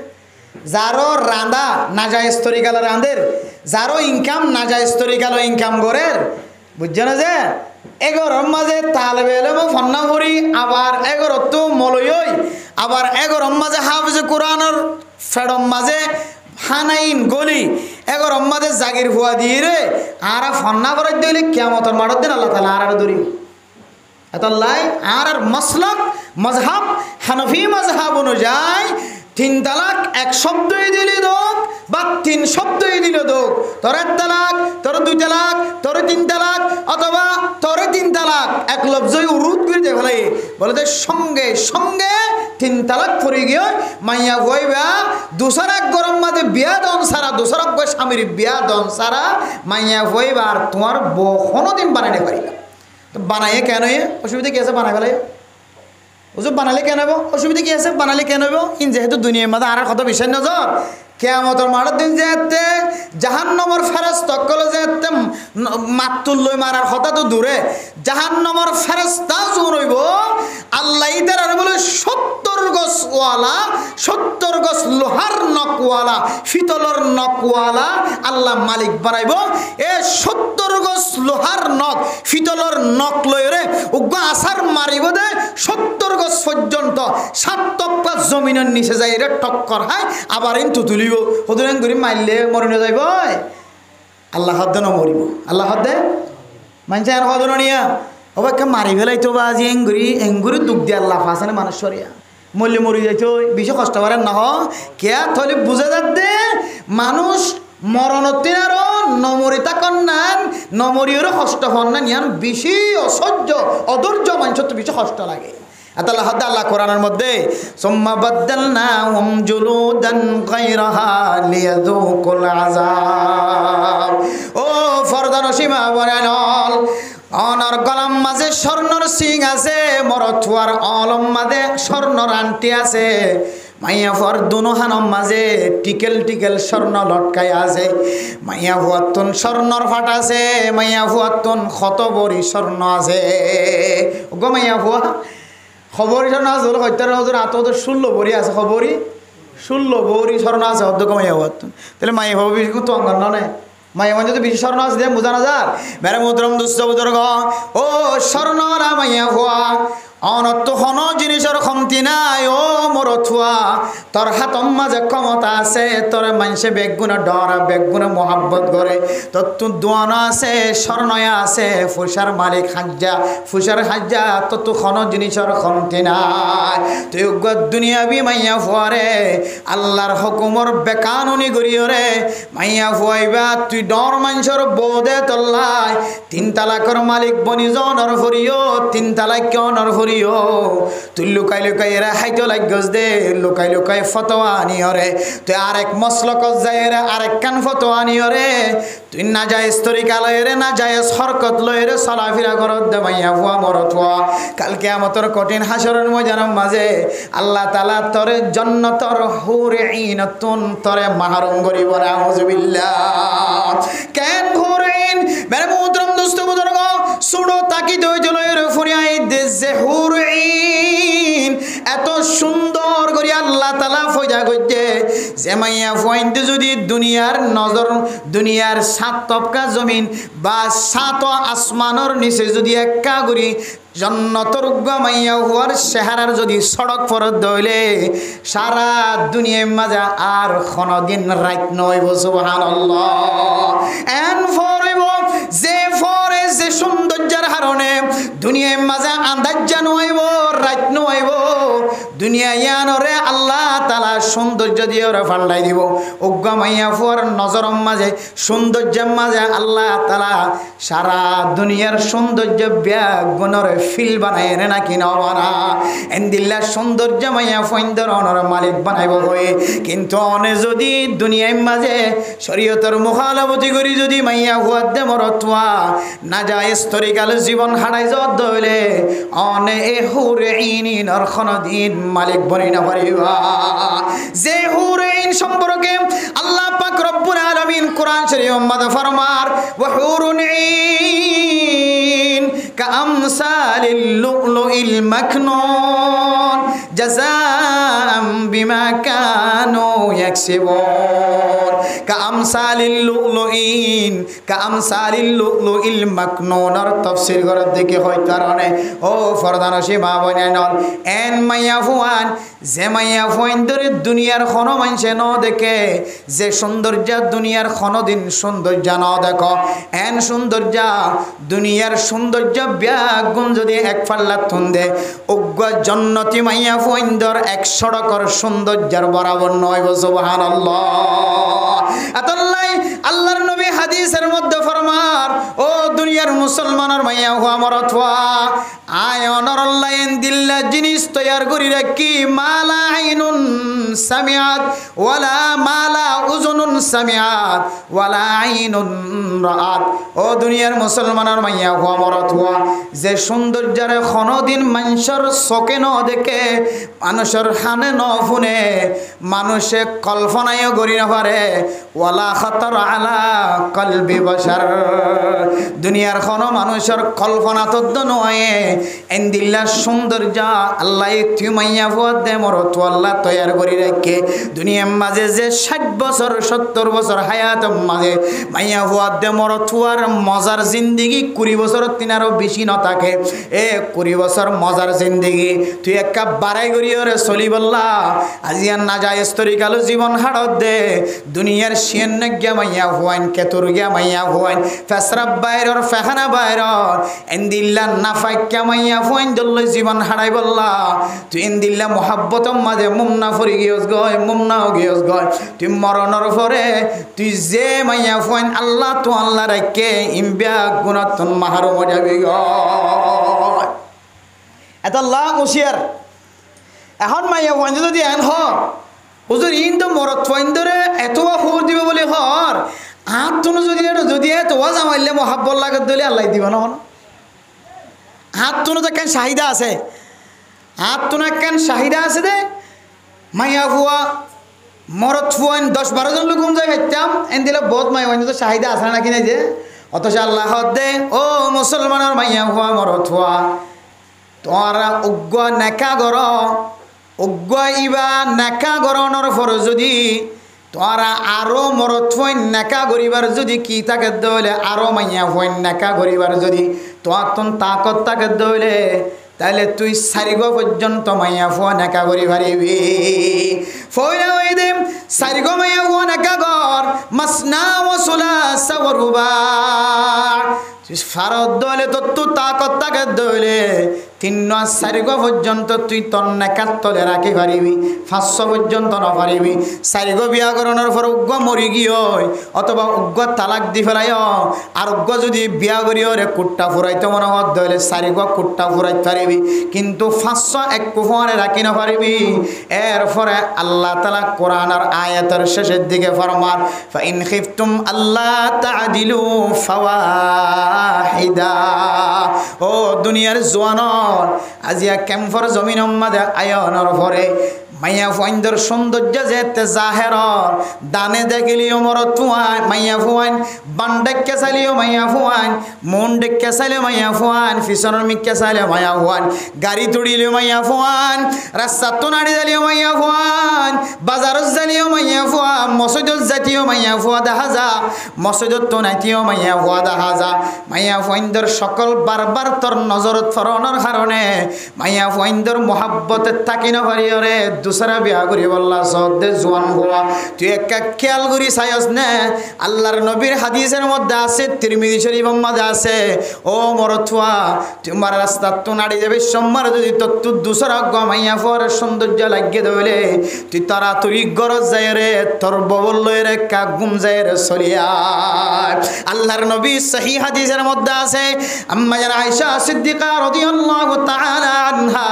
যারো রাঁধা নাজায়েজ তরিকালো রাঁধের যারো ইনকাম নাজায়েজ তরিকালো ইনকাম করের বুঝছো না যে এগরম মাঝে তালবে এলম ফন্না করি আবার এগরত মলই আবার এগরম মাঝে হাফিজ কোরআনের ফেডম মাঝে হানাইন গলি এগরম মাঝে জাগির ভুয়া দিয়ে রে আর ফন্না করে দিলে কিয়ামতের মাঠের দিন আল্লাহ তাআলা আর ধরি এতলাই আর মাসলাক মজহাব হানফি মজহাব অনুযায়ী 3 তালাক 1 শব্দই দিলি দোক বা 3 শব্দই দিল দোক তোর 1 তালাক তোর 2 তালাক তোর 3 তালাক অথবা তোর 3 তালাক এক লফজই উরুদ করে দে ফেলে বলে দে সঙ্গে সঙ্গে 3 তালাক পড়ে গিয়ে মাইয়া কইবা দুসরা গরম মাঝে বিয়া দন সারা দুসরা কই স্বামীর বিয়া দন সারা মাইয়া কইবা আর তোমার কোনোদিন বানাইতে পারি না তো বানাইয়ে কেন অসুবিধা কি আছে বানাই ফেলে ওসব বানালে কেন হবো অসুবিধা কি আছে বানালে কেন হবো ইন যেহেতু দুনিয়ার মধ্যে আর কত বিষয় নজর কিয়ামতের মাঠের দিন যেতে জাহান্নামের ফেরেশতা কল যেতে মাতুল লই মারার কথা তো দূরে জাহান্নামের ফেরেশতা জুনইব আল্লাহ ইদার আর বলে 70 গছওয়ালা 70 গছ লোহার নকওয়ালা ফিতলর নকওয়ালা আল্লাহ মালিক বানাইব এ 70 গছ লোহার নক ফিতলর নক লইরে উগ্র আসার মারিব দে 70 গছ পর্যন্ত 7 তপ্পা জমিনের নিচে যাই রে টক্কর হয় আবার ইন্তু তুলিব হদুরান গরি মারলে মরনে যাইব আল্লাহ হদ্দ ন মরিব আল্লাহ হদ্দে মানছে আর হদন নিয়া অবাক্কা মারি ফেলাই তো বাজি এঙ্গুরি দুঃখ দিয়ে আল্লাহ ফাঁসানে মানুষ সরিয়া মরলে মরি যাইতো বেশি কষ্ট করেন না কে থলে বুঝে যাতে মানুষ মরণতিন আরো নমরি তাকন নান নমরিরও কষ্ট হন না নিয়ান বেশি অসহ্য অধৈর্য মানুষের তো বেশি কষ্ট লাগে আল্লাহ আল্লাহ কোরআনের মধ্যে সুম্মা বাদদালনাহুম জুলুদান গায়রাহা লিয়াযুকুল আযাব ও ফরদান সীমা বরানল অনর গলাম মাঝে স্বর্ণর সিং আছে মরথুয়ার অলম মাঝে স্বর্ণর আন্টি আছে মাইয়া ফুয়ার দুনোহানম মাঝে টিকেল টিকেল স্বর্ণ লটকাই আছে মাইয়া ফুয়াতন স্বর্ণর ফাট আছে মাইয়া ফুয়াতন ক্ষত বড়ি স্বর্ণ আছে গো মাইয়া ফুয়া খবরই স্বর্ণ আছে হত্যার নজর আত 16 বড়ি আছে খবরই 16 বৌরি স্মরণ আছে অর্ধক মাইয়া হওয়ার তাহলে মাইয়া হবো বেশি তো অঙ্গন নয় মাইয়া মানে যদি বেশি স্মরণ আছে বোঝা না যার মেরে মুদ্রম দুস্থ বুজুর্গ ও স্বর্ণরা মাইয়া হওয়া অনত্য হন জিনিসের ক্ষমতি নাই ও মরথুয়া তোর হাতম মাঝে ক্ষমতা আছে তোর মানুষে বেগুনে ডরা বেগুনে মহাব্বত করে তোর তো দোয়ানো আছে স্বর্ণয়া আছে ফুসার মালিক হাজ্জা ফুসার হাজ্জা তোর তো হন জিনিসের ক্ষমতি নাই তুই দুনিয়াবি মাইয়া ফুয়ারে আল্লাহর হুকুমর বেকানুনি করিও রে মাইয়া ফুয়াইবা তুই ডর মানুষের বোধে তোল্লাই 3 তালাকের মালিক বনিজনর ফুরিও 3 তালাক কেউ নর ফুরিও তুই লুকাই লুকাই এরা হাইতো লাগস দে লুকাই লুকাই ফতোয়া আনিও রে তুই আরেক মসলক যাই রে আরেক কান ফতোয়া আনিও রে তুই না যায় তরিকা লয় রে না যায় হরকত লয় রে চলাফেরা করত দে মাইয়া ফুয়া মরথুয়া কাল কিয়ামতের কঠিন হাসরের ময়দানের মাঝে আল্লাহ তাআলা তোরে জান্নাতের হুরে ঈনাতুন তোরে মাহরুম করিব না আউযুবিল্লাহ কেন হুরে ঈন মেরে মুহতরম দোস্ত বুজুর্গ সুড়ো তাকি দই জলয়ের ফুরিয়াই দেশে হুরে ঈন এত সুন্দর করে আল্লাহ তাআলা ফয়দা করতে যে মাইয়া ফুয়াইতে যদি দুনিয়ার নজর দুনিয়ার 7 তবকা জমিন বা 7 আসমানের নিচে যদি একা করি জান্নাতের মাইয়া হওয়ার চেহারার যদি সড়ক ফরত দইলে সারা দুনিয়ার মাঝে আর কোনদিন রাত নইব সুবহানাল্লাহ এন ফরইব যে ফরে যে সৌন্দর্যের হারণে দুনিয়ার মাঝে আন্দাজ নইব রাত নইব দুনিয়া ইয়ানরে আল্লাহ তাআলা সৌন্দর্য দিয়ে ওরা ফান্ডাই দিব উগ্গা মাইয়া ফুয়ার নজরম মাঝে সৌন্দর্যের মাঝে আল্লাহ তাআলা সারা দুনিয়ার সৌন্দর্য ব্যাগুণরে ফিল বানায় রে নাকি না বানা এন্দিল্লা সৌন্দর্য মাইয়া ফুইন্দর অনর মালিক বানাইব হয়ে কিন্তু অনে যদি দুনিয়ার মাঝে শরীয়তের মুখালাফতি করি যদি মাইয়া ফুয়ার দে মরতুয়া না যায় স্তরিকাল জীবন হারাই যাওয়ার দইলে অনে এ হুরে ঈনিনর খনদিন মালিক বনি না পারিবা যে হুরে ঈন সম্পর্কে আল্লাহ পাক রব্বুল আলামিন কোরআন শরীফের মধ্যে ফরমার ওয়া হুরুন ঈন কামসালিল লুলুইল মাকনুন জাযাআম বিমা কানু ইয়াকসিবুন কামসালিল লুলুইল মাকনুনের তাফসীর করার দিকে হয় কারণে ও ফরদানসি মা বনাইনল এন মাইয়া ফুয়ান যে মাইয়া ফুয়ান ধরে দুনিয়ার কোনো মানুষে ন দেখে যে সৌন্দর্য দুনিয়ার কোনোদিন সৌন্দর্য ন দেখো এন সৌন্দর্য দুনিয়ার সৌন্দর্য ব্যাগুণ যদি এক পাল্লা তুন্দে উগ্র জন্নতি মাইয়া ফুয়াইন্দর 100 টাকার সৌন্দর্যের বরাবর নয় সুবহানাল্লাহ আতাল্লাই আল্লাহর নবী হাদিসের মধ্যে ফরমার ও দুনিয়ার মুসলমানের মাইয়া হুয়া মরতওয়া আয় অনরল্লাইন দিল্লা জিনিস তৈয়ার করি রাখি মালা আইনুন সামিআত ওয়ালা মালা উযুনুন সামিআত ওয়ালা আইনুন রাআত ও দুনিয়ার মুসলমানের মাইয়া হুয়া মরতওয়া যে সৌন্দর্যের কোনদিন মানুষের চোখে ন দেখে মানুষের কানে ন শুনে মানুষে কল্পনায়ও করি না পারে ওয়ালা খাতার আলা কলবি বশর দুনিয়ার কোনো মানুষের কল্পনা তদ্দ নয় এন্দিল্লা সৌন্দর্য আল্লাহ তুই মাইয়া ফুয়াদ দে মরত আল্লাহ তৈয়ার করি রাখে দুনিয়ার মাঝে যে 60 বছর 70 বছর হায়াত মাঝে মাইয়া ফুয়াদ দে মরত ফুয়ার মজার জিন্দেগি 20 বছর তিনারও বেশি ন থাকে এ 20 বছর মজার জিন্দেগি তুই একা বাড়াই করিও রে চলি বললা আজিয়ান না যায় স্তরিকালো জীবন হাড়ত দে দুনিয়ার শিয়েন গিয়া মাইয়া হুয়াইন কেতুর গিয়া মাইয়া হুয়াইন ফেসরাব বাইরর ফেখানা বাইরর এন্দিল্লা নাফাক্যা মাইয়া হুয়াইন দল্ল জীবন হারাই বললা তুই এন্দিল্লা মোহাব্বতম মাঝে মুমনা ফরি গিয়স গয় মুমনাও গিয়স গয় তুই মরণর পরে তুই যে মাইয়া হুয়াইন আল্লাহ তো আল্লাহ রাখে ইমবিয়া গুণাতন মাহারুম যাবি গয় এত লাখ হুঁশিয়ার এখন মাইয়া হুয়াইন যদি এন হ হুজুর ইন তো মরত ফাইন্দরে এত খবর দিব বলে হর হাত তুনো যদি এত ওয়াজ আমাইলে মহাব্বত লাগত দিলে আল্লাহ দিব না হাত তুনো তো কেন চাহিদা আছে হাত তুনো কেন চাহিদা আছে দে মাইয়া ফুয়া মরত ফুয়াইন 10-12 জন লোক যাই ভাবতাম এন দিলে বহুত মাইয়া তো চাহিদা আছে নাকি নাই যে অথচ আল্লাহ দে ও মুসলমানের মাইয়া ফুয়া মরত ফুয়া তোরা উগ্র নেকা গর অজ্ঞা ইবা নেকা গরণর পর যদি তোরা আরো মরত হইন নেকা গরিবার যদি কি থাকে দলে আরো মাইয়া হইন নেকা গরিবার যদি তোর তন তাকত থাকে দলে তাহলে তুই সারিগ পর্যন্ত মাইয়া ফুয়া নেকা করি পারিবি ফয়লা ওই দে সারিগ মাইয়া ফুয়া নেকা কর মাসনা ওয়া সুলাসা ওয়া রুবা তুই ফারদ দলে তো তুই তাকত থাকে দলে 3-4 পর্যন্ত তুই তোর নেকাত তলে রাখি পারিবি 500 পর্যন্ত ন পারিবি 4 বিয়া করানোর পর উগ্র মরি গিয়ে অথবা উগ্র তালাক দি ফেলাই আর উগ্র যদি বিয়া করিও রে কুট্টা ফুরাইতে মনে হত দলে 4 কুট্টা ফুরাইতে পারিবি কিন্তু 500 এক কুফরে রাখি না পারিবি এরপরে আল্লাহ তাআলা কোরআনের আয়াতের শেষের দিকে ফরমান ফা ইন খিফতুম আল্লাহ তাআদিলু ফাওয়াহিদা ও দুনিয়ার জওয়ান আজিয়া ক্যাম্পর জমিন মাঝে আয়নের পরে মাইয়া ফুয়াইন্দর সৌন্দর্য যেতে জাহের দানে দেখিলিও মরত ফুয়ান মাইয়া ফুয়ান বান ডেকে চাইলিও মাইয়া ফুয়ান মন ডেকে চাইলে মাইয়া ফুয়ান পিছনের মিকে চাইলে মাইয়া ফুয়ান গাড়ি তুড়িলেও মাইয়া ফুয়ান রাস্তা তো নাড়ি দিলেও মাইয়া ফুয়ান বাজারত যাইলেও মাইয়া ফুয়ান মসজিদত যাইতেও মাইয়া ফুয়া দেখা যা মসজিদত তো নাইতেও মাইয়া ফুয়া দেখা যা মাইয়া ফুয়াইন্দর সকল বারবার তোর নজরত ফরনের কারণে মাইয়া ফুয়াইন্দর মহাব্বতের থাকি না পারি রে দুসরা বিয়া করি বললা সদ্দে জোয়ান হওয়া তুই একটা খেয়াল করি চাইস নে আল্লাহর নবীর হাদিসের মধ্যে আছে তিরমিজি শরীফের মধ্যে আছে ও মরথুয়া তোমার রাস্তা তো নাড়ি যাবে সোমবার যদি তোর দুসরা গমাইয়া পর সৌন্দর্য লাগিয়ে দেবে তুই তাড়াতাড়ি গরজ যায় রে তোর ববল লয় রে কাগুম যায় রে সরিয়া আল্লাহর নবী সহি হাদিসের মধ্যে আছে আম্মা জান আয়েশা সিদ্দিকা রাদিয়াল্লাহু তাআলা আনহা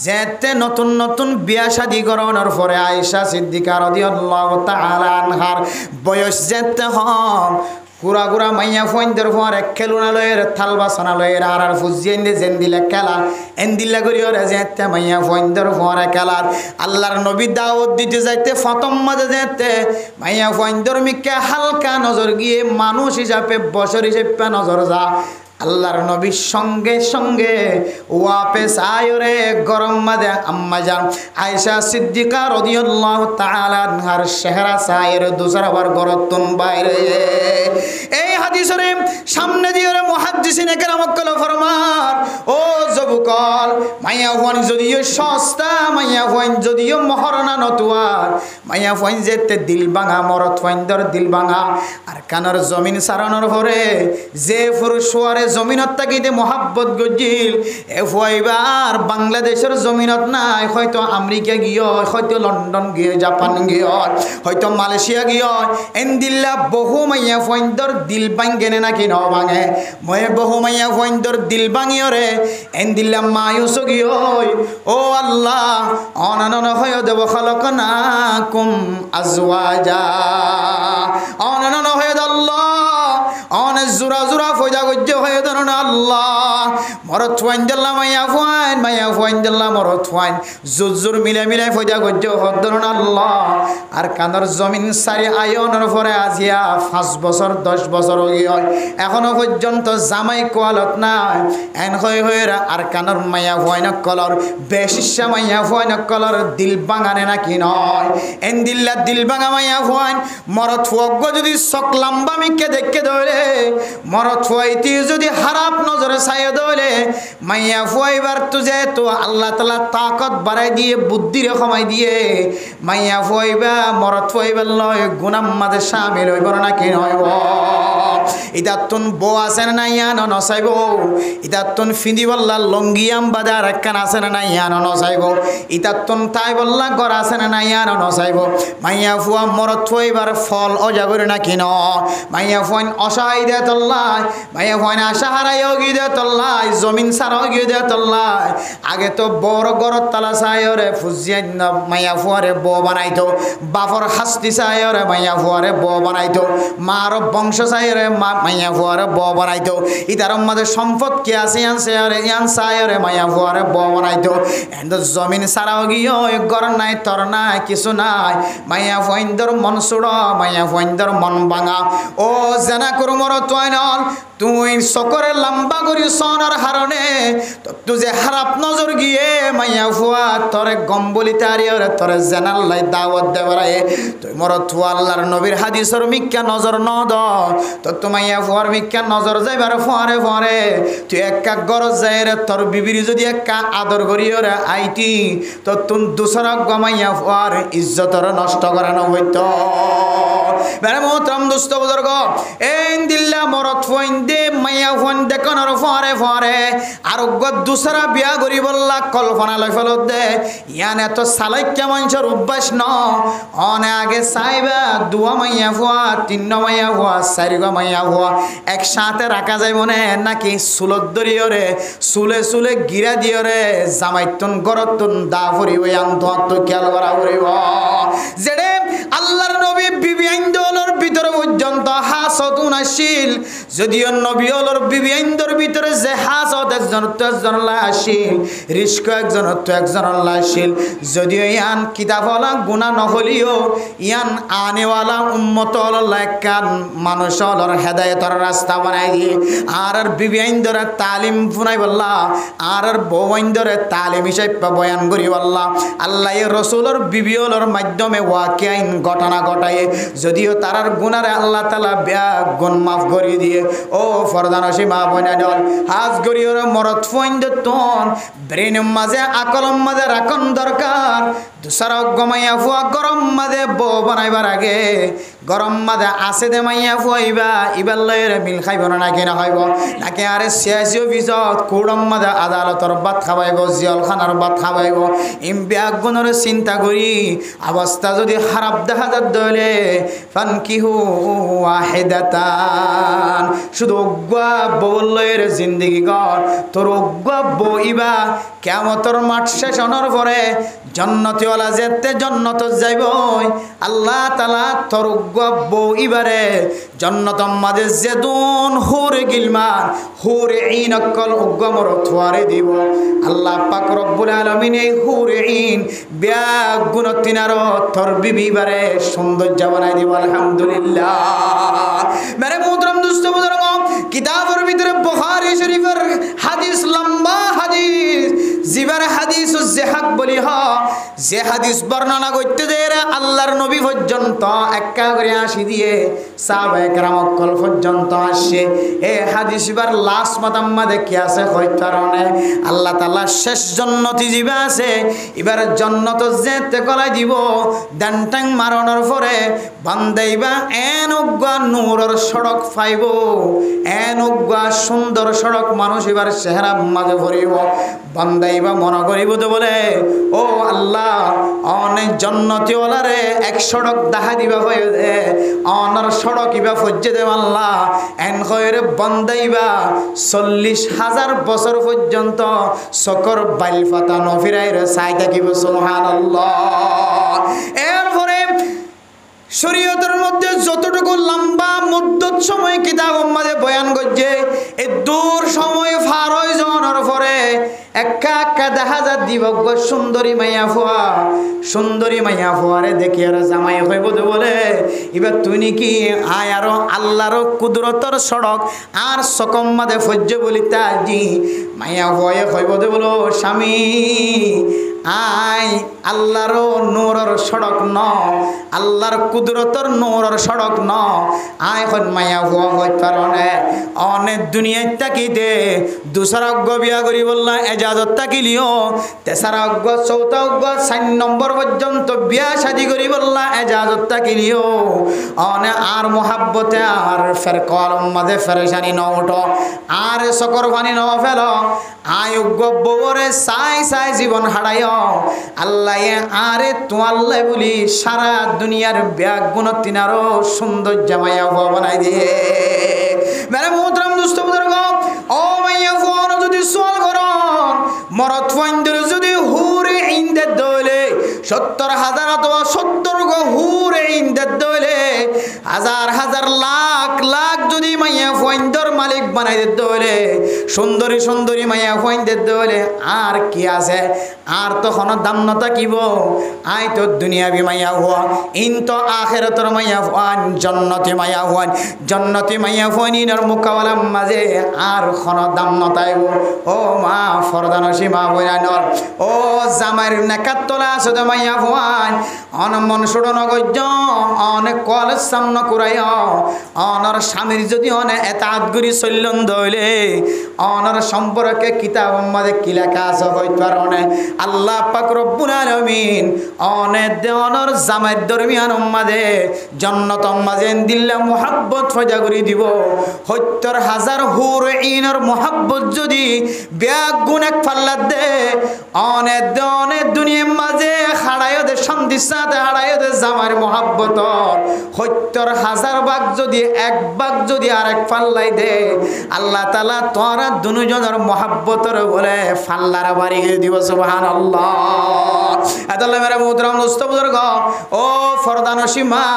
যেতে নতুন নতুন বিয়া শাদী করানোর পরে আয়েশা সিদ্দিকা রাদিয়াল্লাহু তাআলা আনহার বয়স যেতে হম গুড়া গুড়া মাইয়া ফোনদের পরে খেলুনা লয়ের থাল বাসনা লয়ের আর ফুজিয়ে যেন দিলে খেলা এন দিল্লা করি ওরা যেতে মাইয়া ফোনদের পরে খেলার আল্লাহর নবী দাওয়াত দিতে যাইতে ফতম মাঝে যেতে মাইয়া ফোনদের মিকে হালকা নজর গিয়ে মানুষ হিসাবে বছর হিসেবে নজর যা আল্লাহর নবীর সঙ্গে সঙ্গে ওয়াপেস আয়রে গরম মাদে আম্মা জান আয়েশা সিদ্দিকা রাদিয়াল্লাহু তাআলা আনহার চেহারা সায়ের দুসরা বার গরতন বাইরে এই হাদিসের সামনে দিয়ে মুহাদ্দিসিনে কেরাম কল ফরমান ও যুবকল মাইয়া হওয়ান যদিও সস্তা মাইয়া হওয়ান যদিও মহরনা নতুয়ার মাইয়া হওয়ান যেতে দিল ভাঙা মরত হওয়ানদের দিল ভাঙা আর কানের জমিন সারানোর পরে যে পুরুষ জমিনত থাকিতে মহাব্বত গজিল এ ফুয়াইবার বাংলাদেশের জমিনত নাই হয়তো আমেরিকা গিয়ে হয়তো লন্ডন গিয়ে জাপান গিয়ে হয়তো মালয়েশিয়া গিয়ে এন দিল্লা বহু মাইয়া ফুয়াইন্দর দিল ভাঙেনে নাকি ন ভাঙে মই বহু মাইয়া ফুয়াইন্দর দিল ভাঙিও রে এন দিল্লা মায়ুস গিয়ে ও আল্লাহ অনানন হয় দেব খালাকনাকুম আজওয়াজা অনানন হয় আল্লাহ অনেক জোড়া জোড়া ফয়দা গজ্য হয়ে ধরুন আল্লাহ মরত ফুয়াইন দিল্লা মাইয়া ফুয়াইন দিল্লা মরত ফুয়াইন জুজুর মিলে মিলে ফয়দা গজ্য হত ধরুন আল্লাহ আর কানর জমিন সারি আয়নের পরে আজিয়া 5 বছর 10 বছর হয়ে হয় এখনো পর্যন্ত জামাই কোয়ালত নাই এন হয়ে হয়ে আর কানর মাইয়া ফুয়াইন কলর বেশিসা মাইয়া ফুয়াইন কলর দিল ভাঙানে নাকি নয় এন দিল্লা দিল ভাঙা মাইয়া ফুয়াইন মরত ফুয়গ্য যদি চক লম্বা মিকে দেখে ধরে মরত ফুয়াইতি যদি খারাপ নজরে চাইয়ে ধরে মাইয়া ফুয়াইবার তুজে তো আল্লাহ তাআলা তাকত বাড়াই দিয়ে বুদ্ধিরে কমাই দিয়ে মাইয়া ফুয়াইবা মরত ফুয়াইবার লয় গুনাম মাঝে শামিল হইব নাকি নয় ইদাতুন বউ আছে না ইয়ানো নসাইব ইদাতুন ফিন্দি বললা লঙ্গিয়াম বাজার একখান আছে না ইয়ানো নসাইব ইদাতুন তাই বললা ঘর আছে না ইয়ানো নসাইব মাইয়া ফুয়া মরত ফুয়াইবার ফল অজাগরে নাকি ন মাইয়া ফুয়াইন অসহায় দে তল্লাই মাইয়া ফুয়াইন আশা হারাই গিয়ে দে তল্লাই জমিন সারা গিয়ে দে তল্লাই আগে তো বড় গড়ত তালা চাইরে ফুজিয়াই মাইয়া ফুয়ারে বউ বানাইতো বাপর হাস্তি চাইরে মাইয়া ফুয়ারে বউ বানাইতো মার বংশ চাইরে মাইয়া ফুয়ারে বউ বানাইতো ইতার মাঝে সম্পদ কে আছে ইয়ান চাইরে মাইয়া ফুয়ারে বউ বানাইতো এন্ড জমিন সারাও গিয়ে ঘর নাই তর নাই কিছু নাই মাইয়া ফুয়াইন্দর মন সুড় মাইয়া ফুয়াইন্দর মন ভাঙা ও জেনা করু মর তোয়াইনল তুই সকরে লম্বা করি সোনার হারণে তো তুঝে খারাপ নজর গিয়ে মাইয়া ফুয়া তোরে গম্বলি তারিয়রে তোরে জানাল্লাই দাওয়াত দেবরায়ে তুই মরত তু আল্লাহর নবীর হাদিসের মিক্কা নজর ন দ তো তোমাইয়া ফুয়ার মিক্কা নজর যাইবার ফুয়ারে ফুয়ারে তুই একা গরজ যায় রে তোর বিবির যদি একা আদর করিয়রে আইতি তো তুন দুসরা গমাইয়া ফুয়ার ইজ্জতর নষ্ট করানো হইতো বেরে মোহতরম দোস্ত বুজুর্গ এই দিল্লা মরত ফুয়াইন দে মাইয়া ফুয়ান দেখনর ফুয়ারে ফুয়ারে আর দুসরা বিয়া করি বললা কল্পনা লয় ফলত দে ইয়ান এত সালাইক্য মানুষের অভ্যাস ন অনে আগে চাইবা দুয়া মাইয়া ফুয়া তিন মাইয়া ফুয়া চারি মাইয়া ফুয়া একসাথে রাখা যায় মনে নাকি চুলত দরিয়রে চুলে চুলে গিরা দিয়রে জামাইতুন গরতুন দা ফুরিব আন্ত খেয়াল করা ফুরিব যেডে আল্লাহর নবী বিবি আইন্দোলর ভিতরে পর্যন্ত হাসতুন আসিল যদিও নবী হলর বিবি আইন্দোর ভিতরে যে হাসত একজন তো একজন আসিল রিস্ক একজন তো একজন আসিল যদিও ইয়ান কিতাবওয়ালা গুনাহ নহলিও ইয়ান আনেওয়ালা উম্মত হল্লা কান মানুষ হলর হেদায়েতর রাস্তা বানাই দিয়ে আর বিবি আইন্দরে তালিম ফুনাই বললা আর বউ আইন্দরে তালিম হিসাবে বয়ান করি বললা আল্লাহ রসুলর বিবি হলর মাধ্যমে ওয়াকি আইন ঘটনা ঘটায় যদিও তারার গুনারে আল্লাহ তালা ব্যাগ গুণ মাফ করে দিয়ে ও ফরদানসী মা বোনা দল হাজ গরিয়র মরত ফইন্দ তোন ব্রেন মাঝে আকলম মাঝে রাখন দরকার দুসরা গমাইয়া ফুয়া গরম মাঝে বউ বানাইবার আগে গরম মাঝে আসে দে মাইয়া ফুয়াইবা ইবার লয়ের মিল খাইব না কিনা হইব নাকি আরে সিয়াসি অফিসত কুড়ম মাঝে আদালতর ভাত খাওয়াইব জিয়লখানার ভাত খাওয়াইব ইম ব্যাগ গুণের চিন্তা করি অবস্থা যদি খারাপ দেখা যাত দলে ফানকিহু ওয়াহিদাতান শুধু অজ্ঞা বউলয়ের জিন্দিগি কর তোর অজ্ঞা বইবা কিয়ামতের মাঠ শেষ হওয়ার পরে জান্নাতীওয়ালা যেতে জান্নাত যাইব আল্লাহ তাআলা তোর অজ্ঞা বইবারে জান্নাতের মাঝে যেদুন হুরে গিলমান হুরে ঈন অকল অজ্ঞা মর থুয়ারে দিব আল্লাহ পাক রব্বুল আলামিন এই হুরে ঈন ব্যাগ গুণতিনার তোর বিবিবারে সৌন্দর্য বানাই দিব আলহামদুলিল্লাহ মেরে মুহতারাম দোস্ত বুজুর্গ কিতাবের ভিতরে বুখারী শরীফের হাদিস লম্বা হাদিস জিবার হাদিস যে হক বলি হ যে হাদিস বর্ণনা করতে দেয় আল্লাহর নবী পর্যন্ত একা করে আসি দিয়ে সাহাবায়ে কেরাম কল পর্যন্ত আসে এই হাদিস বার লাস্ট মাতাম্মা দেখি আছে হইতারনে আল্লাহ তাআলা শেষ জান্নাতি জিবা আছে এবার জান্নাত যেতে গলাই দিব দানটাং মারণের পরে বান্দাইবা এনগা নূরের সড়ক পাইব এনগা সুন্দর সড়ক মানুষ এবার চেহারা মাঝে ভরিব বান্দাইবা মনে করিব তো বলে ও আল্লাহ অনেক জান্নাতি ওলারে এক সড়ক দেখা দিবা হয়ে দে অনার সড়ক ইবা ফজ্জে দে আল্লাহ এন কইরে বান্দাইবা ৪০,০০০ বছর পর্যন্ত সকর বাইল পাতা নফিরাই রে চাই থাকিব সুবহানাল্লাহ এরপরে শরীয়তের মধ্যে যতটুকু লম্বা মুদ্দত সময় কিতাব উম্মাদে বয়ান করছে এই দূর সময় পার হয়ে যাওয়ার পরে একা একা দেখা যা দিবক সুন্দরী মাইয়া ফুয়ারে দেখি আর জামাই হইব বলে এবার তুই নাকি আয় আরো আল্লাহর কুদরতর সড়ক আর সকম মাদে ফজ্জ বলি তাজি মাইয়া ফুয়ায় হইব বলো স্বামী আয় আল্লাহর নূরের সড়ক ন আল্লাহর কুদরতর নূরের সড়ক ন আয় হন মাইয়া হুয়া হই কারণে অনেক দুনিয়ায় তাকিতে দুসরা অজ্ঞ বিয়া করি বললা এজাজত তাকিলিও তেসারা অজ্ঞ চৌথা অজ্ঞ ৪ নম্বর পর্যন্ত বিয়া শাদি করি বললা এজাজত তাকিলিও অনে আর মোহাব্বতে আর ফের কলম মাঝে ফেরেশানি ন উঠো আর সকর পানি ন ফেল আয় অজ্ঞ বউরে সাই সাই জীবন হারায় আল্লাহ আরে তো আল্লাহ বলি সারা দুনিয়ার ব্যাগ গুণ তিনারও সৌন্দর্য মাইয়া ফুয়া বানাই দিয়ে মেরে মুহতারাম দোস্ত বুজুর্গ ও মাইয়া ফুয়া যদি সোয়াল করন মরদ ফাইন্দের যদি হুরে ইন্দে দলে ৭০,০০০ অথবা ৭০ গো হুরে ইন্দে দলে হাজার হাজার লাখ লাখ যদি মাইয়া ফয়েন্দর মালিক বানাই দিতে হলে, সুন্দরী সুন্দরী মাইয়া ফয়েন দিতে হলে আর কি আছে? আর তখন দাম না থাকিব। আই তো দুনিয়াবি মাইয়া হওয়া, ইন তো আখেরাতর মাইয়া হওয়ান, জন্নতি মাইয়া হওয়ান, জন্নতি মাইয়া ফয়েনির মোকাবেলার মাঝে আর কোনো দাম না তাইব। ও মা ফরদানসী মা বইনানর, ও জামাইর নেকাত তোলা আছে তো মাইয়া হওয়ান, অন মন সুড়ো নগজ, অনেক কলেজ সামনে কুড়াই, অনর স্বামীর যদি অনেক এতাত গুরি চল্যন দইলে অনর সম্পর্কে কিতাব মাঝে কি লেখা আছে হইতে পারে আল্লাহ পাক রব্বুল আলামিন অনেক অনর জামাইর দরমিয়ান মাঝে জান্নাত মাঝে দিল্লা মোহাব্বত ফজা করে দিব। ৭০,০০০ হুর ইনর মোহাব্বত যদি ব্যাগ গুণ এক ফাল্লাত দে, অনেক অনেক দুনিয়ার মাঝে হারাইও দে, শান্তির সাথে হারাইও দে জামাইর মোহাব্বত। ৭০,০০০ ভাগ যদি এক ভাগ যদি আরেক ফাল্লাই দে, আল্লাহ তাআলা তোরা দুজনের মোহাব্বতের বলে ফাল্লার বাড়ি দিব। সুবহানাল্লাহ। আদাল্লাহ মেরা মুহতারাম দোস্ত বুজুর্গ, ও ফরদানসী মা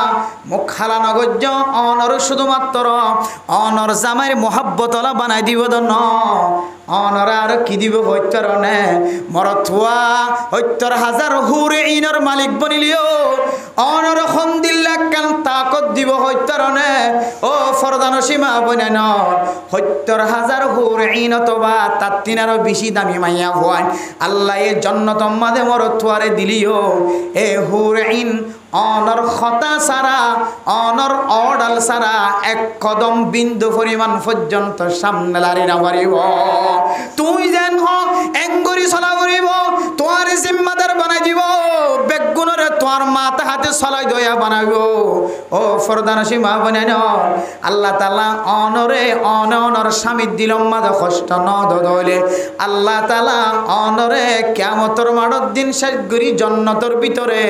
মুখ খালা নগজ, অনর শুধুমাত্র অনর জামাইর মোহাব্বতলা বানাই দিব দন, অনর আর কি দিব হইতরনে মরথুয়া ৭০,০০০ হুরে ইনর মালিক বনিলিও অনর খন্দিল্লা কান তাকত দিব হইতরনে। ও ফরদানসী মা বনেন ৭০,০০০ হুরে ইন অথবা তার তিনারও বেশি দামি মাইয়া হওয়ান আল্লাহ এ জন্নত মাদে মরথুয়ারে দিলিও। এ হুরে ইন অনর খতা সারা, অনর অডাল সারা এক কদম বিন্দু পরিমাণ পর্যন্ত সামনে লারি না পারিব। তুই যেন এঙ্গুরি চলা করিব, তোমার জিম্মাদার বানাই দিব, বেগুনরে তোমার মাথা হাতে চলাই দয়া বানাইব। ও ফরদানসী মা বনেন আল্লাহ তাআলা অনরে অনর স্বামীর দিলম মাঝে কষ্ট ন দলে আল্লাহ তাআলা অনরে কিয়ামতের মাঠের দিন শেষ করি জান্নাতের ভিতরে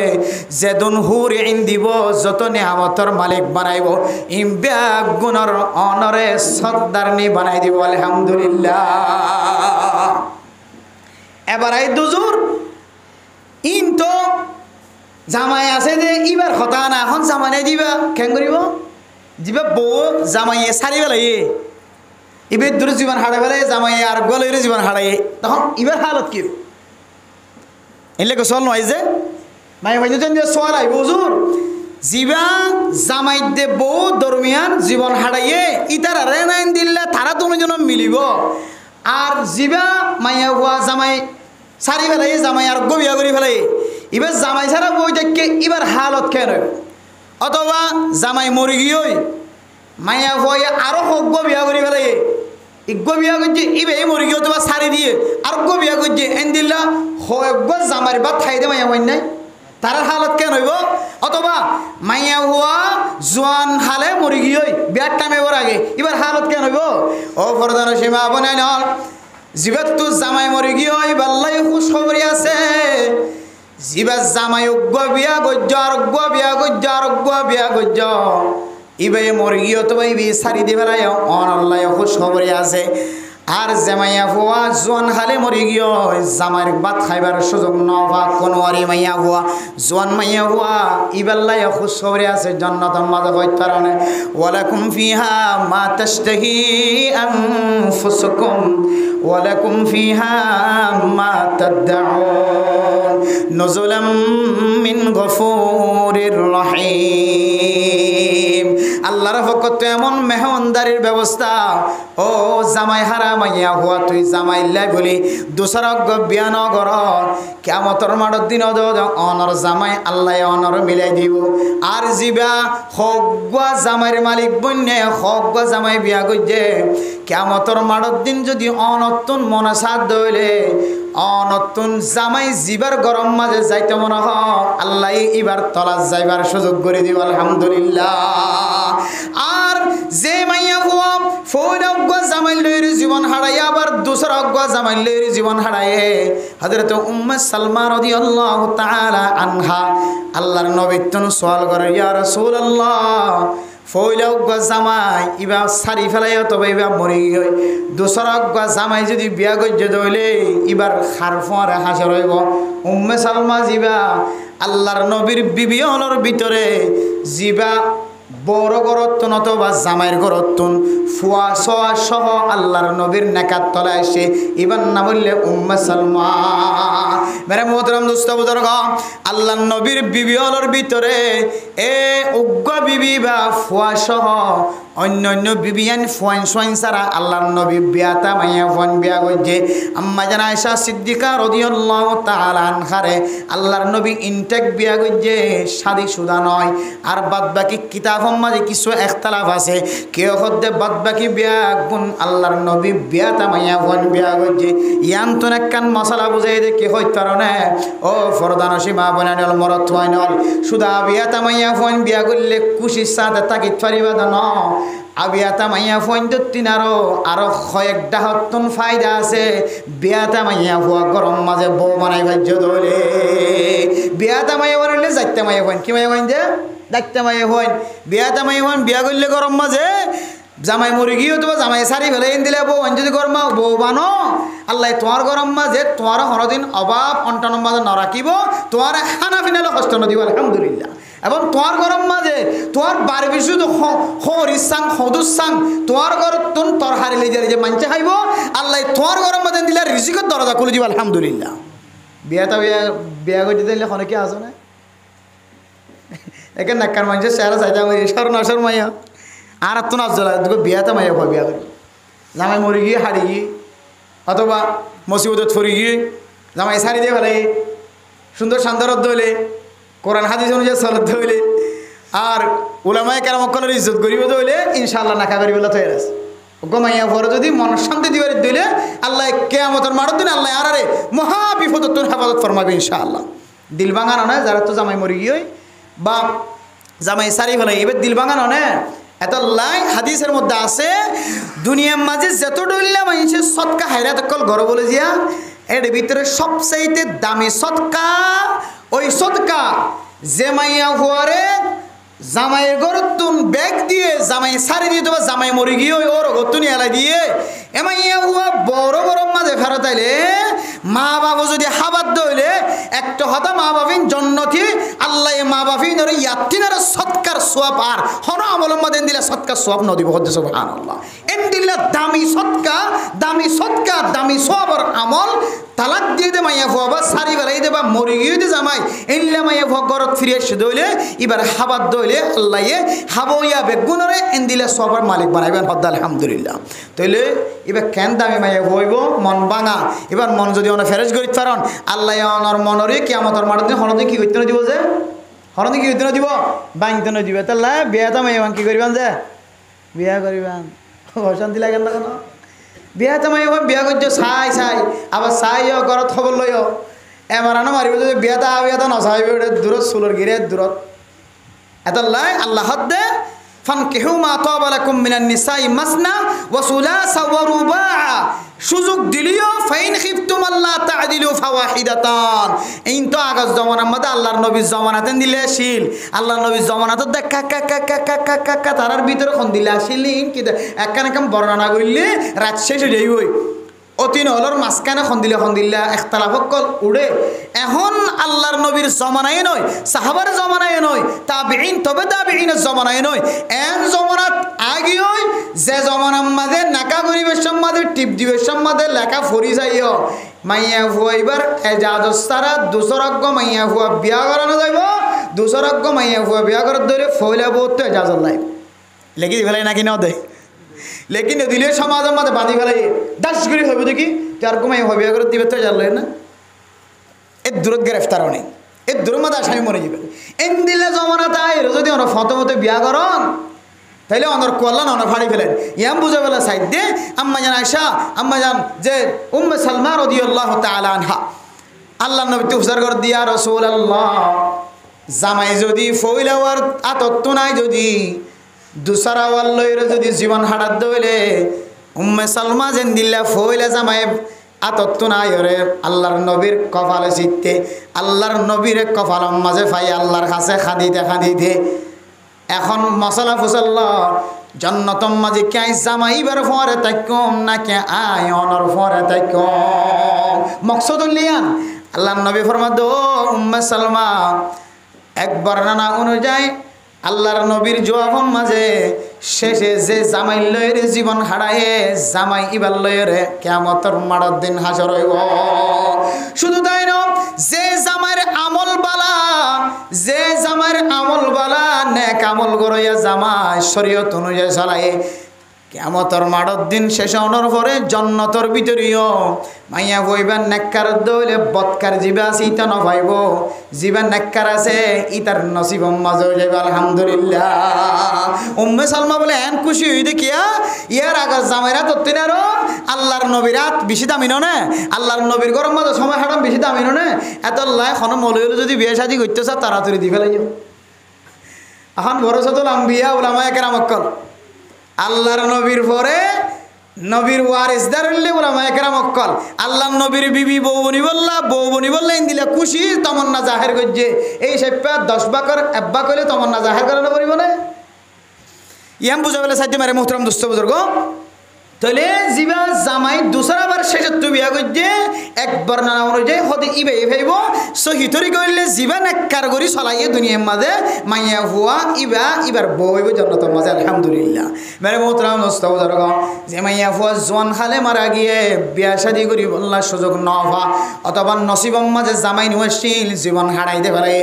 যেদিন হুর ইন দিব, যত নিয়ামতের মালিক বানাইব, ইম বেগুনর অনরে সর্দারনি বানাই দিব। আলহামদুলিল্লাহ। এবার এই দুজুর ইন তো জামাই আছে যে ইবার কথা না, এখন জামাই দিবা কেন করিব? দিবা বউ জামাইয়ে সারি বেলাইয়ে ইবের দূরে জীবন হারাই বেলায়, জামাইয়ে আর গোয়ালের জীবন হারাইয়ে, তখন ইবার হালত কি এলে চল নয় যে মাই ভাই সোয়াল আই বুজুর জিবা জামাই দে বউ দরমিয়ান জীবন হারাইয়ে ইতার রেনাইন দিল্লা তারা দুজন মিলিব। আর জিবা মাইয়া হুয়া জামাই সারি ফেলাই, জামাই আর গবিয়া করি ফেলাই, এবার জামাই ছাড়া বই দেখে এবার হালত কেন? অথবা জামাই মরি গিয়ে মাইয়া হুয়া আরো হোক বিয়া করি ফেলাই, বিয়া করছে ইবে মরি গিয়ে অথবা সারি দিয়ে আর বিয়া করছে এন দিল্লা হোক জামাই বা খাই দে মাইয়া হইন নাই, তার হালত কেন হইব? অথবা মাইয়া হুয়া জোয়ান হালে মরি গিয়ে বিয়ার টাইমে ওর আগে এবার হালত কেন হইব? ও ফরদানসী মা বনেন জিবাত তো জামাই মরি গিয়ে বাল্লাই খুশ খবরি আছে, জিবাত জামাই উগ্গ বিয়া গজ্জ আরোগ্য বিয়া গজ্জ আরোগ্য বিয়া গজ্জ ইবে মরি গিয়ে তো ইবে সারি দি বেলায় অন আল্লাহ খুশ খবরি আছে। আর জামাইয়া হুয়া জোয়ান হালে মরি গিয়ে জামাইয়ের ভাত খাইবার সুযোগ নবা কোনোয়ারি মাইয়া হুয়া জোয়ান মাইয়া হুয়া ইবাল্লাই খুশ খবরি আছে জান্নাতের মাঝে হইতে পারে। ওয়ালাকুম ফিহা মা তাশতাহি আনফুসুকুম ওয়ালাকুম ফিহা মা তাদউন নুজুলাম মিন গফুরির রহিম। আল্লাহর পক্ষ এমন মেহমানদারির ব্যবস্থা। ও জামাই হারা মাইয়া হুয়া তুই জামাই লাই বলি দুসরা বিয়া নগর কিয়ামতের মাঠের দিন অনর জামাই আল্লাহ অনর মিলাই দিব। আর জিবা হগুয়া জামাইয়ের মালিক বন্যে হগুয়া জামাই বিয়া গজ্জে কিয়ামতের মাঠের দিন যদি অনতুন মনে সাথ দইলে অনতুন জামাই জিবার গরম মাঝে যাইতে মনে হ আল্লাহ এবার তলা যাইবার সুযোগ করে দিব। আলহামদুলিল্লাহ। আর যে মাইয়া হুয়া ফৌল অজ্ঞা জামাই লইর জীবন হারাই আবার দুসরা অজ্ঞা জামাই লইর জীবন হারায়ে হযরত উম্মে সালমা রাদিয়াল্লাহু তাআলা আনহা আল্লাহর নবী তন সওয়াল করে ইয়া রাসূলুল্লাহ ফৌল অজ্ঞা জামাই ইবা সারি ফেলাই তবে ইবা মরি গই দুসরা অজ্ঞা জামাই যদি বিয়া গজ্জে দইলে ইবার খারফরে হাসে রইব। উম্মে সালমা জিবা আল্লাহর নবীর বিবি হলর ভিতরে জিবা বড় গরত্তন অথবা জামাইয়ের গরত্তন ফুয়া সোয়া সহ আল্লাহর নবীর নেকাত তলায় এসে ইবার না বললে উম্মে সালমা। মেরে মোহতরম দোস্ত বুজুর্গ, আল্লাহর নবীর বিবি হলোর ভিতরে এ উগ্র বিবি বা ফুয়া সহ অন্য অন্য বিবিয়ান ফুয়ান সোয়ান সারা আল্লাহর নবী বিয়াতা মাইয়া ফুয়ান বিয়া করছে। আম্মা জান আয়েশা সিদ্দিকা রাদিয়াল্লাহু তাআলা আনহারে আল্লাহর নবী ইনটেক বিয়া করছে, শাদী সুদা নয়। আর বাদ বাকি কিতাব মাঝে কিছু ইখতিলাফ আছে, কেউ হদ্দে বাদ বাকি বিয়া গুণ আল্লাহর নবী বিয়াতা মাইয়া ফুয়ান বিয়া করছে। ইয়ান তো একখান মশলা বুঝাই দে কি হয় কারণে ও ফরদানসী মা বোনাল মরত হয় নল সুদা বিয়াতা মাইয়া ফুয়ান বিয়া করলে খুশির সাথে তাকিত পারিবা ন আবিয়াতা মাইয়া ফুয়ান দত্তিন আরো কয়েকটা হত্তন ফায়দা আছে। বিয়াতা মাইয়া ফুয়া গরম মাঝে বউ বানাই ভাজ্য ধরে বিয়াতা মাইয়া বানাইলে যাইতে মাইয়া ফুয়ান কি মাইয়া ফুয়ান যে দেখতে মাইয়া ফুয়ান বিয়াতা মাইয়া ফুয়ান বিয়া করলে গরম মাঝে জামাই মরে গিয়েও তোমার জামাই সারি ফেলে দিলে বউ যদি গরম বউ বানো আল্লাহ তোমার গরম মাঝে তোমার হরদিন অভাব অন্টান মাঝে ন রাখিব, তোমার খানা ফিনালে কষ্ট নদীব আলহামদুলিল্লাহ। এবং তোমার গরম মাঝে তোমার বার বিশু হরিসাং হদুসাং তোমার ঘর তুন তর হারিলে যে মানছে খাইব আল্লাহ তোমার গরম মাঝে দিলে রিজিকের দরজা খুলে দিব আলহামদুলিল্লাহ। বিয়াটা বিয়া করে দিলে অনেকে আসো না একে নাক্কার মানুষের চেহারা চাইতে আমার সর নসর মাইয়া আর তো নাচ জ্বলা বিয়াতে মাইয়া ভয় বিয়া করি জামাই মরে গিয়ে হারি গিয়ে অথবা মসিবতত ফরি গিয়ে জামাই সারি দিয়ে ফেলে সুন্দর শান্তরত ধইলে কোরআন হাদিস অনুযায়ী চলত ধইলে আর ওলামায়ে কেরামকলের ইজ্জত করিব ধইলে ইনশাআল্লাহ নাকা করি বলে তৈরি আছে। গমাইয়া পরে যদি মন শান্তি দিবার দিলে আল্লাহ কিয়ামতের মাঠের দিন আল্লাহ আরে মহা বিপদত হেফাজত ফরমাবে ইনশাআল্লাহ। দিল ভাঙানো না যারা তো জামাই মরে গিয়ে বা জামাই সারি ফেলে এবার দিল ভাঙানো না এত লাই হাদিসের মধ্যে আছে দুনিয়ার মাঝে যত ডলিলা মানুষের সৎকা হাইরাত কল ঘর বলে যা এর ভিতরে সবচাইতে দামি সৎকা ওই সৎকা যে মাইয়া হওয়ারে জামাইয়ের গরতুন ব্যাগ দিয়ে জামাই সারি দিয়ে দেবা জামাই মরে গিয়ে ওর গতুনি এলাই দিয়ে এমাইয়া হুয়া বড় বড় মাঝে ফেরত আইলে মা বাবা যদি হাবাদ হইলে একটা হতা মা বাবিন জন্নতি আল্লাহ মা বাবিন ইয়াতিনার সৎকার সোয়াব আর হন আমলের মধ্যে দিলে সৎকার সোয়াব নদী হচ্ছে সুবহানাল্লাহ। এন দিলে দামি সৎকা দামি সোয়াবর আমল তালাক দিয়ে দে মাইয়া ফুয়া বা সারি বেড়াই দেবা মরে গিয়ে দে জামাই এনলে মাইয়া ফুয়া ঘরত ফিরে এসে দইলে এবার হাবাদ দইলে আল্লাহ হাবইয়া বেগুনরে এন দিলে সবার মালিক বানাইবেন হদ্দা আলহামদুলিল্লাহ। তাইলে এবার কেন দামি মাইয়া হইব মন ভাঙা এবার মন যদি অনেক ফেরেজ করি পারন আল্লাহ অনর মনরে কিয়ামতের মাঠে দিন হরদে কি করতে দিব যে হরদে কি করতে দিব বাংতে দিব তাহলে বিয়াটা মাইয়া কি করিবান যে বিয়া করিবান অশান্তি লাগে না কেন বিয়াতে মাই বিয়া করছো চাই আবার চাইও ঘৰত খবর লইও এমারানো মারিব যদি বিয়াটা নচাইব দূরত চুলোর গিরে দূরত এত লাই আল্লাহ দে ফানকিহু মা তাবা লাকুম মিনান নিসাই মাসনা ওয়া সুলাসা ওয়া রুবা সুযোগ দিলিও ফাইন খিফতুম আল্লাহ তা'দিলু ফাওয়াহিদাতান এইন তো আগজ জমানার মধ্যে আল্লাহর নবীর জমানাতে দিলে আসিল আল্লাহর নবীর জমানাতে দেখ কাকা তারার ভিতরে কোন দিলে আসিল কি একখান একখান বর্ণনা করলে রাত শেষ হয়ে যাইবই অতি নহলর মাঝখানে খন্দিল্লা এখতালাফকল উড়ে এখন আল্লাহর নবীর জমানায় নয় সাহাবার জমানায় নয় তাবিঈন তবে তাবিঈনের জমানায় নয় এন জমানাত আগেও যে জমানার মাঝে নাকা পরিবেশের মাঝে টিপ দিবেশের মাঝে লেখা ফরি যাইও মাইয়া ফুয়া এবার এজাজস্তারা দুসরজ্ঞ মাইয়া ফুয়া বিয়া করানো যাইব দুসরজ্ঞ মাইয়া ফুয়া বিয়া করার ধরে ফইলা বহুত তো এজাজত নাই লেখি ফেলাই নাকি ন দেয় লেকিন দিলে সমাজের মাঝে বাঁধি ফেলাই দাস করে হইব দেখি তার কমাই হবে করে দিবে তো জানলো না এর দূরত গ্রেফতারও নেই এর দূরের মাঝে আসামি মরে যাবে এন দিলে জমানা তাই যদি ওনার ফতমতে বিয়া করন তাইলে ওনার কল্যাণ ওনার ফাড়ি ফেলেন ইয়াম বুঝে ফেলে সাইড দিয়ে আম্মা জান আয়েশা আম্মা জান যে উম্মে সালমা রাদিয়াল্লাহু তাআলা আনহা আল্লাহ নবী তুফসার করে দিয়া রাসূলুল্লাহ জামাই যদি ফইলাওয়ার আতত্ব নাই যদি দুসরা ওয়াল্লয়ের যদি জীবন হারাত দইলে উম্মে সালমা যেন দিল্লা ফইলা জামাই আতত্ব নাই রে আল্লাহর নবীর কপালে চিত্তে আল্লাহর নবীর কপালের মাঝে ফাই আল্লাহর কাছে খাদিতে এখন মশলা ফুসল্লা জন্নতম মাঝে কে জামাইবার ফরে তাইকম না কে আয়নর ফরে তাইকম মকসদুল্লিয়ান আল্লাহর নবী ফরমাদ উম্মে সালমা এক বর্ণনা অনুযায়ী আল্লাহর নবীর জওয়াবন মাঝে শেষে যে জামাই লয়ের জীবন হারায় জামাই ইবার লয়ের কিয়ামতের মাড়ার দিন হাসর হইব। শুধু তাই না, যে জামাইয়ের আমল বালা, যে জামাইয়ের আমল বালা নেক আমল গড়াইয়া জামাই শরীয়ত অনুযায়ী চালায়, কিয়ামতের মাড়ার দিন শেষ হওয়ার পরে জান্নাতের ভিতরেও মাইয়া বইবার নেককার দইলে বদকার জিবা আছে ইতা নপাইব, জিবা নেককার আছে ইতার নসিব মাঝে হয়ে যাবে। আলহামদুলিল্লাহ। উম্মে সালমা বলে এন খুশি হই দেখিয়া ইয়ার আগে জামাইরা তত্তিন আরো আল্লাহর নবীরাত বেশি দামি না, আল্লাহর নবীর গরম মাঝে সময় হারাম বেশি দামি না, এত আল্লাহ এখন মৌলবী যদি বিয়ে শাদী করতে চায় তাড়াতাড়ি দি ফেলাই এখন ভরসাতুল আম্বিয়া উলামায়ে কেরাম অক্কল আল্লাহর নবীর পরে নবীর ওয়ারিসদার হইলে উলামায়ে কেরাম অক্কল আল্লাহর নবীর বিবি বউ বনি বললা ইন্দিলা খুশি তমন্না জাহের করছে এই সেপ্পা 10 বাকর একবা কইলে তমন্না জাহের করে না পড়িব না। ইয়াম বুঝা বলে সাইতে মারে মোহতরম দোস্ত বুজুর্গ, তাহলে জিবা জামাই দুসরা বার শেষে তুই বিয়া করছে একবার না অনুযায়ী হতে ইবে ভাইব সহিতরি করলে জিবা নাক্কার করি চলাইয়ে দুনিয়ার মাঝে মাইয়া হুয়া ইবার বউ হইব জান্নাতের মাঝে। আলহামদুলিল্লাহ। মেরে মোহতরম দোস্ত বুজুর্গ, যে মাইয়া হুয়া জোয়ান খালে মারা গিয়ে বিয়া শাদী করি বললার সুযোগ নভা অথবা নসিবম মাঝে জামাই নিওয়াসিল জীবন হারাইতে পারে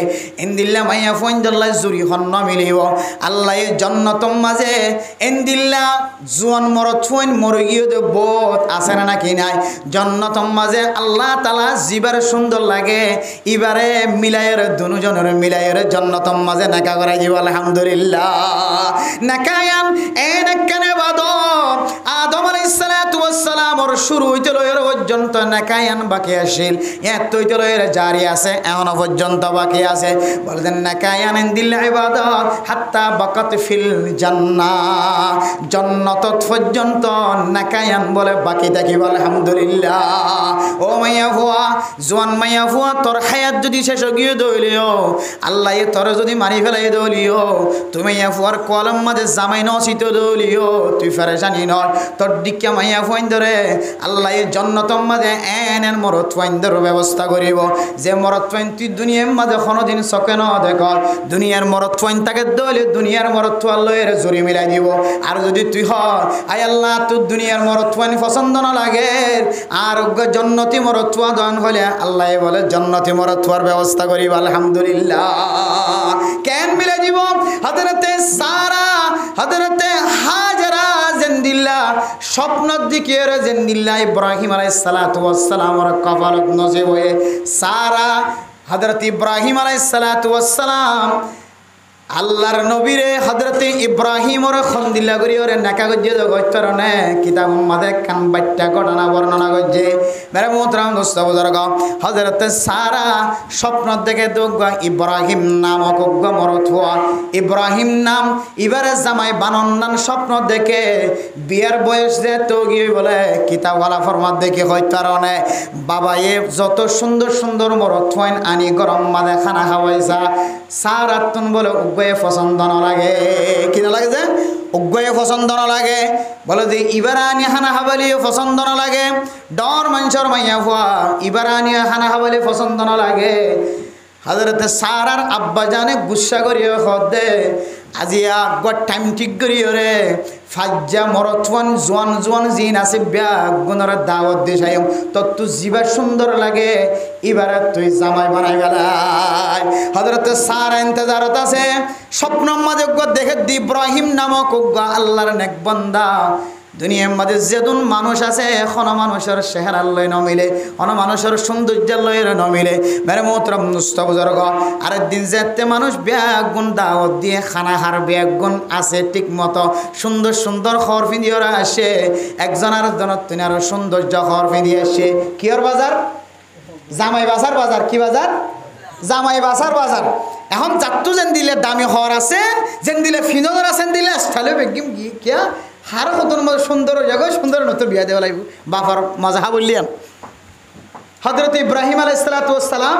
ইন্দিল্লা মাইয়া ফুয়ান জল্লাই জুরি হন্ন মিলিব আল্লাহ জান্নাতের মাঝে ইন্দিল্লা জোয়ান মরত ফুয়ান মরগিও দে বোধ আছে না নাকি নাই জান্নাতের মাঝে আল্লাহ তাআলা জিবার সুন্দর লাগে ইবারে মিলায়ের দুজনের মিলায়ের জান্নাতের মাঝে নাকা করাই দিব। আলহামদুলিল্লাহ। নাকায়ান এ নাকানে বাদর আদম আলাইহিস সালাতু ওয়াস সালামর শুরু হইতে লয়ের পর্যন্ত নাকায়ান বাকি আছিল এত হইতে লয়ের জারি আছে এখনো পর্যন্ত বাকি আছে। বলেন নাকায়ান দিল ইবাদত হাত্তা বাকাত ফিল জান্নাহ জান্নাত পর্যন্ত নাকায়ান বলে বাকি থাকিব। আলহামদুলিল্লাহ। ও মাইয়া ফুয়া জোয়ান মাইয়া ফুয়া তোর হায়াত যদি শেষ গিয়ে দইলিও আল্লাহ তোর যদি মারি ফেলাই দলিও তুমি মাইয়া ফুয়ার কলম মাঝে জামাই নসিত দলিও তুই ফেরেশানি নয় তোর দিকে মাইয়া ফুয়াইন ধরে আল্লাহ জান্নাতের মাঝে এন মরত ফাইন্দর ব্যবস্থা করিব যে মরত ফাইন তুই দুনিয়ার মাঝে কোনোদিন চোখে ন দেখ দুনিয়ার মরত ফাইন তাকে দলে দুনিয়ার মরত আল্লাহের জুরি মিলাই দিব। আর যদি তুই হয় আয় আল্লাহ তোর দুনিয়ার মরত ফাইন পছন্দ না লাগে আর জন্নতি মরত দন হলে আল্লাহ বলে জন্নতি মরত ব্যবস্থা করিব। আলহামদুলিল্লাহ। কেন মিলাই দিব হযরতে সারা হযরতে হাজরা জিন্দিল্লাহ স্বপ্নের দিকে জিন্দিল্লাহ ইব্রাহিম আলাইহিস সালাতু ওয়াস সালামের কপালত নসিব হয়ে সারা হযরত ইব্রাহিম আলাইহিস সালাতু ওয়াস সালাম আল্লাহর নবীরে হযরত ইব্রাহিমর খন্দিল্লা করি ওরে নাকা গজ্জে জগতরনে কিতাব মাদে কান বাট্টা ঘটনা বর্ণনা গজ্জে মেরে মোহতরম দোস্ত বুজুর্গ হযরত সারা স্বপ্ন দেখে দোগা ইব্রাহিম নামক মরত হওয়া ইব্রাহিম নাম ইবারে জামাই বানন্দান স্বপ্ন দেখে বিয়ার বয়স যে তো গিয়ে বলে কিতাবওয়ালা ফরমাত দেখে হইতারনে বাবা এ যত সুন্দর সুন্দর মরত হইন আনি গরম মাদে খানা খাওয়াইছা সারাতুন বলে উগ্গয়ে পছন্দ না লাগে কি না লাগে যে উগ্গয়ে পছন্দ না লাগে বলে যে ইবারানি খানা খাবালি পছন্দ না লাগে ডর মানুষের মাইয়া ফুয়া ইবারানি খানা খাবালি পছন্দ না লাগে হযরত সারার আব্বা জানে গুসা করিও খদে আজিয়া গট টাইম ঠিক করিও রে ফাজ্জা মরতওয়ান জোয়ান জোয়ান জিন আছে বিয়া গুণর দাওয়াত দিছাইম তত জিবা সুন্দর লাগে এবারে তুই জামাই বানাই বেলাই হযরত সারা ইন্তজারত আছে স্বপ্নের মাঝে দেখে ইব্রাহিম নামক আল্লাহর নেক বান্দা দুনিয়ার মাঝে যেদুন মানুষ আছে এখন মানুষের চেহারার লয় নমিলে অন মানুষের সৌন্দর্যের লয়ের নমিলে মেরে মোহতরম দোস্ত বুজুর্গ আরেকদিন যেতে মানুষ ব্যাগুন দাওয়াত দিয়ে খানা খার ব্যাগুন আছে ঠিক মতো সুন্দর সুন্দর খড় ফিন্দিয়ে আসে একজন আর জনের তিনি আরো সৌন্দর্য খড় ফিন্দিয়ে আসে কিয়র বাজার জামাই বাজার বাজার কি বাজার জামাই বাজার বাজার এখন যাত্তু যেন দিলে দামি খড় আছে যেন দিলে ফিনর আছেন দিলে স্থালে বেগিম কি কিয়া হার কতন মধ্যে সুন্দর জায়গায় সুন্দর নতুন বিয়া দেওয়া লাগবে বাবার মজাহা বললিয়ান হযরত ইব্রাহিম আলাইহিস সালাতু ওয়াস সালাম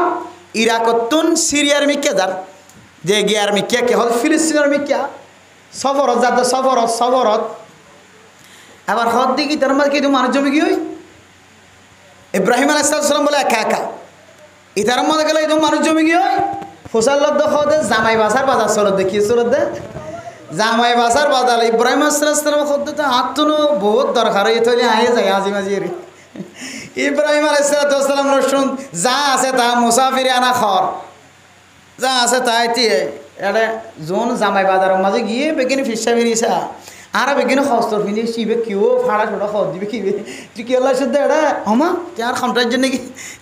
ইরাকতুন সিরিয়ার মিক্কা যার যে গিয়ার মিক্কা কে হল ফিলিস্তিনের মিক্কা সফরত যাতে সফরত আবার হদ দিকে তার মধ্যে কি মানুষ জমি কি হই ইব্রাহিম আলাইহিস সালাম বলে একা একা ইতার মধ্যে গেলে মানুষ জমি কি হয় ফুসাল্লত দে জামাই বাসার বাজার চলত দে কি চলত দে জামাই বাসার বাজার ইব্রাহিম আলাইহিসসালাম খদ্দ তো আত্মনো বহুত দরকার হয়ে থইলে আয়ে যায় আজি মাঝি রে ইব্রাহিম আলাইহিসসালাম রসুন যা আছে তা মুসাফিরে আনা খর যা আছে তাই দিয়ে এটা যোন জামাই বাজারের মাঝে গিয়ে বেগিনি ফিসা বেরিয়েছা আর বেগিনি খস্তর ফিনি শিবে কেউ ফাড়া ছোটা খত দিবে কি তুই কি আল্লাহ সাথে এটা হমা তার ক্ষমতার জন্য কি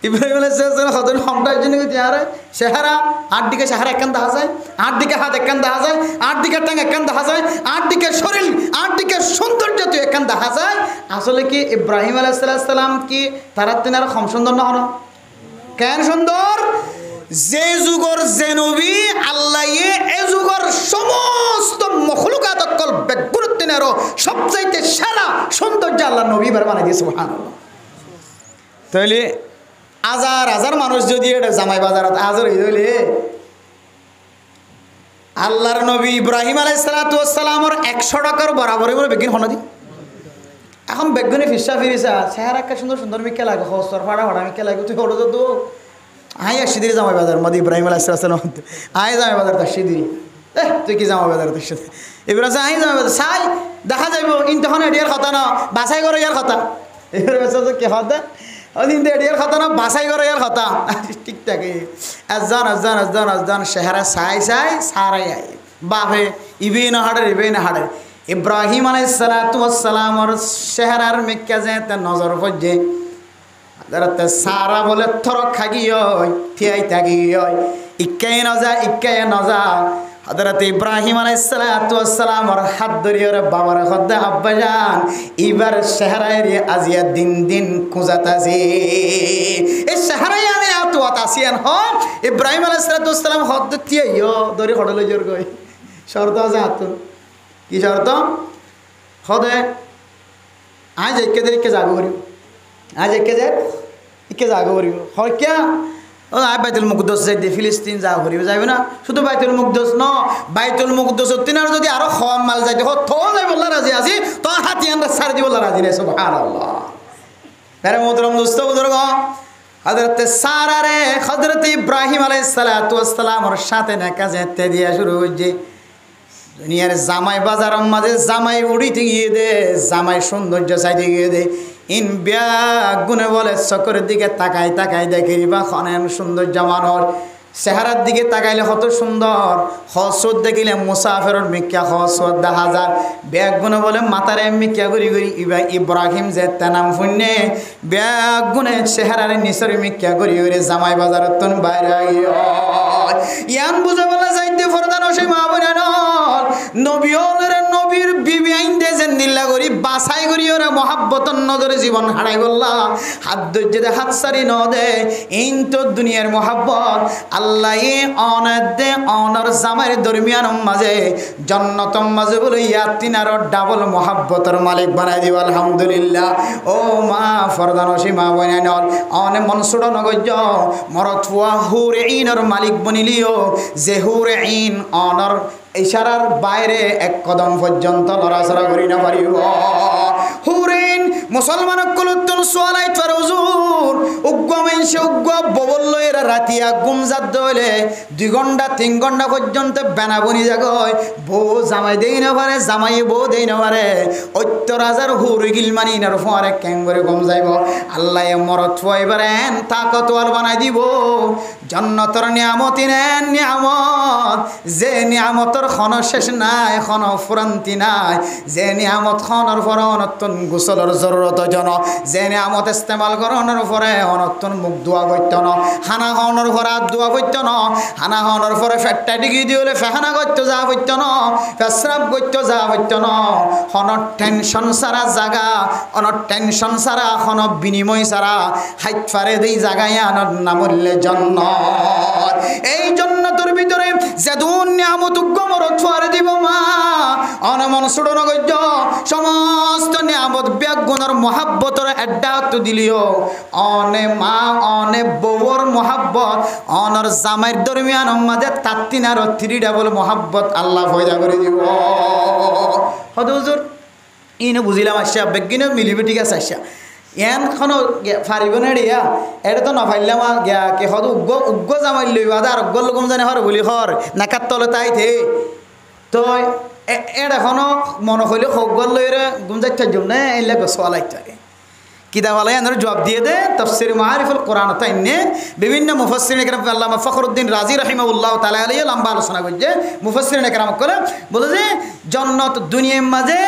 ইব্রাহিম আলাইহিসসালাম খতর ক্ষমতার জন্য কি তার চেহারা আট দিকে চেহারা একখান দেখা যায় আট দিকে হাত একখান দেখা যায় আট দিকে টাং একখান দেখা যায় আট দিকে শরীর আট দিকে সৌন্দর্য তুই একখান দেখা যায় আসলে কি ইব্রাহিম আলাইহিসসালাম কি তারা তিনার কম সুন্দর না হন কেন সুন্দর যে যুগর যে নবী আল্লাহ এ যুগর সমস্ত মখলুকাত অকল বেগুরুত্তিনেরও সবচাইতে সেরা সৌন্দর্য আল্লাহ নবী বার বানাই দিয়েছে সুবহানাল্লাহ তাহলে হাজার হাজার মানুষ যদি এটা জামাই বাজারত হাজার হয়ে গেলে আল্লাহর নবী ইব্রাহিম আলাইহিসসালামের 100 টাকার বরাবরই বলে বেগিন হন দি এখন বেগুনে ফিসা ফিরিসা চেহারা একটা সুন্দর সুন্দর মিকে লাগে হস্তর ফাড়া ফাড়া মিকে লাগে তুই হলো তো আই আসিদির জামাই বাজার মধ্যে ইব্রাহিম আলাইহিসসালাম আই জামাই বাজার তার সিদির তুই কি জামাই বাজার তার সাথে এবার আই জামাই বাজার চাই দেখা যাইব কিন্তু হন এডিয়ার কথা না বাছাই করে ইয়ার কথা এবার বেসা কে কথা ওদিন তো এডিয়ার কথা না বাছাই করে ইয়ার কথা ঠিকঠাক আজদান চেহারা চাই চাই সারাই আই বাপে ইবে না হাড়ে ইব্রাহিম আলাইহিসসালামের চেহারার মেক্কা যে তার নজর পড়ছে সারা বলে থরক খাগি হয় থিয়াই থাকি হয় ইক্কাই নজা হযরত ইব্রাহিম আলাইহিসসালামের হাত ধরিয়ে বাবার খদ্দা আব্বাজান এবার চেহারায় আজিয়া দিন দিন খুঁজাতাছি এই চেহারায় আমি এত আসিয়ান হ ইব্রাহিম আলাইহিসসালাম হদ থিয়াইও ধরে হডলে জোর গই শর্ত আছে হাত কি শর্ত হদে আজ একে যাগো করি আজ একে যাগো করিব হয় কিয়া বাইতুল মুকদ্দাস যাইতে ফিলিস্তিন যা করিব যাইবে না শুধু বাইতুল মুকদ্দাস ন বাইতুল মুকদ্দাস তিনার যদি আরো খাওয়া মাল যাইতে তো যাই বললা রাজি আছি তোর হাতিয়ানটা ছাড় দিব রাজি রে সুবহানাল্লাহ তারে মোহতরম দোস্ত বুজুর্গ হযরত সারা রে হযরত ইব্রাহিম আলাইহিসসালামের সাথে নাকা যেতে দিয়া শুরু হইছে দুনিয়ার জামাই বাজারের মাঝে জামাই উড়িতে গিয়ে দে জামাই সৌন্দর্য চাইতে গিয়ে দে ইন ব্যাগ গুনে বলে চকরের দিকে তাকাই দেখি বা খনেন সৌন্দর্য মানর চেহারার দিকে তাকাইলে কত সুন্দর হসদ দেখিলে মুসাফেরর মিক্কা হসদ দেখা যায় ব্যাগ গুনে বলে মাতারে মিক্কা ঘুরি ইব্রাহিম যে তানাম ফুন্নে ব্যাগ গুনে চেহারার নিচর মিক্কা ঘুরি জামাই বাজারের তন বাইরে ইয়ান বুঝে বলে যাইতে ফরদান সেই মা বোন নবীর বিবি আইন দে যে নীলা করি বাছাই করি ওরা মহাব্বতন নজরে জীবন হারাই বললা হাত ধৈর্য হাত সারি ন দে ইন তো দুনিয়ার মহাব্বত আল্লাহ দে অনর জামাইর দরমিয়ান মাঝে জন্নতম মাঝে বলে ইয়াতিনার ডাবল মহাব্বতর মালিক বানাই দিব আলহামদুলিল্লাহ ও মা ফরদানসী মা বনাইন অনে মনসুড নগজ মরথুয়া হুর ইনর মালিক বনিলিও যে হুর ইন অনর ইশারার বাইরে এক কদম পর্যন্ত লড়াচড়া করি না পারিব হুরেন মুসলমান কলুত্তন সোয়ালাই তোর হুজুর উগ্গমেনসে উগ্গ ববল্লয়ের রাতি আগুন জাত দইলে 2 ঘন্টা 3 ঘন্টা পর্যন্ত বেনাবনি জাগয় বউ জামাই দেই না পারে জামাই বউ দেই না পারে 70,000 হুর গিলমানি নার ফরে কেন করে কম যাইব আল্লাহ মরত হইবারেন তাকতওয়াল বানাই দিব জান্নাতের নিয়ামত নেন নিয়ামত যে নিয়ামতর খন শেষ নাই খন ফুরান্তি নাই যে নিয়ামত খনৰ পর অনতন গোসলের জরুরত জন যে নিয়ামত ইস্তেমাল করনের পরে অনতন মুখ দোয়া করত ন হানা খনৰ পর দোয়া করত ন হানা খনৰ পরে ফেটটা ডিগি দিলে ফেহানা করতে যা করত ন পেশরাব করতে যা করত ন খন টেনশন সারা জায়গা অন টেনশন সারা খন বিনিময় সারা হাইট ফারে দেই জায়গায় আনন্দ নামলে জান্নাত এই জান্নাতের ভিতরে যেদুন নিয়ামত গমরত ফারে দিব মা অনমন সুড়ন গজ্জ সমস্ত নিয়ামত ব্যাগুণর মহাব্বতর এড্ডাত দিলিও অনে মা অনে বউর মহাব্বত অনর জামাইর দরমিয়ান মাঝে তাত্তিনার 3 ডাবল মহাব্বত আল্লাহ ফয়দা করে দিব হদ হুজুর ইনে বুঝিলাম আসা বেগিনে মিলিবে ঠিক আছে আসা এন খনো ফারিব নেড়িয়া এটা তো নফাইলাম গিয়া কে হদ উগ্গ জামাই লইবা আর অগ্গ লোকম জানে হর বলি হর নাকার তলে তাই থে তো এটা এখনো মনে হইলে হগ্গল লইরে গুম যাইতে যাম না এলে গোসওয়ালাইতে কিতাবালাই আনার জবাব দিয়ে দে তাফসীর মারিফুল কোরআন তাইনে বিভিন্ন মুফাসসিরিন کرام আল্লামা ফখরুদ্দিন রাজি রাহিমাহুল্লাহ তাআলা আলাইহি লম্বা আলোচনা করছে মুফাসসিরিন کرام করে বলে যে জান্নাত দুনিয়ার মাঝে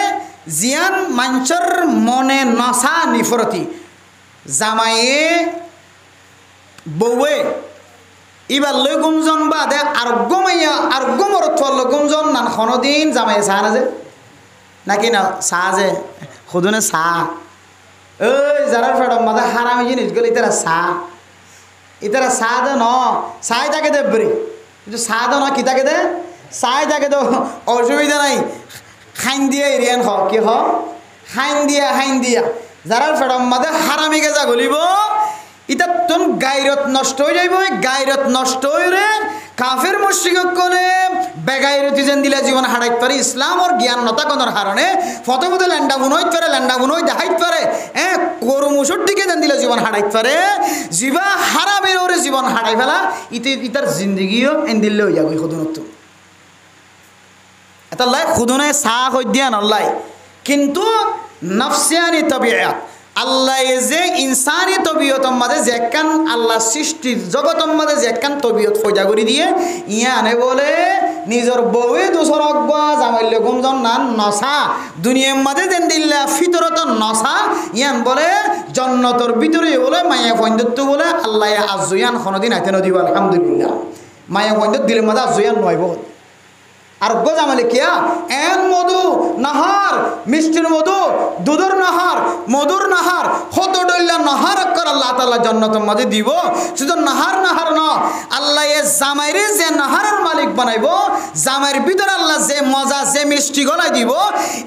জিয়ান মানচর মনে নসা নিফরতি জামাইয়ে বউয়ে ইবার লই গুমজন বাদে আরোগ্য মাইয়া আরোগ্য মরত গুমজন নান খনদিন জামাইয়ে সাহানা যে নাকি না সাহাজে খুদুনে সাহা ওই যারা ফেডম মাদা হারামি জিনিসগুলো ইতারা সা দে ন সাই তাকে দে বরি কিন্তু সা দে ন কি তাকে দে সাই তাকে দে অসুবিধা নাই খাইন দিয়ে এরিয়ান হ কি হ খাইন দিয়া যারা ফেডম মাদা হারামি গেজা গলিব ইতা তুন গায়রত নষ্ট হয়ে যাইব গায়রত নষ্ট হইলে কাফের মুশরিক করে বেগায়রতি যেন দিলে জীবন হারাইত পারে ইসলাম ওর জ্ঞান নতা কোনর হারণে ফতফতে ল্যান্ডা বুনইত দেখাইত পারে করু মুসুর দিকে যেন দিলে জীবন হারাইত পারে জিবা হারামের ওরে জীবন হারাই ফেলা ইতার জিন্দগিও এন দিল্লে হয়ে যাবে খুদনত এটা লাই খুদনে সাহ হই দিয়া নল্লাই কিন্তু নফসিয়ানি তবিয়াত আল্লাহ যে ইনসানি তবিয়তর মাঝে যে একখান আল্লাহ সৃষ্টির জগতের মাঝে যে একখান তবিয়ত ফয়দা করে দিয়ে ইয়ানে বলে নিজের বউয়ে দোসর অজ্ঞা জামাইল গুমজন নান নসা দুনিয়ার মাঝে যেন দিল্লা ফিতরত নসা ইয়ান বলে জন্নতর ভিতরে বলে মায়া ফন্দত্ব বলে আল্লাহ আজয়ান কোনদিন আইতে নদীব আলহামদুলিল্লাহ মায়া ফন্দত দিলের মাঝে আজয়ান নয় বহুত আর গোজামালে কিয়া এন মধু নাহার মিষ্টির মধু দুধুর নাহার মধুর নাহার হত ডইলা নাহার কর আল্লাহ তাআলা জান্নাতের মধ্যে দিব শুধু নাহার ন আল্লাহ এ জামাইরে যে নাহারের মালিক বানাইবো জামাইর ভিতর আল্লাহ যে মজা যে মিষ্টি গলাই দিব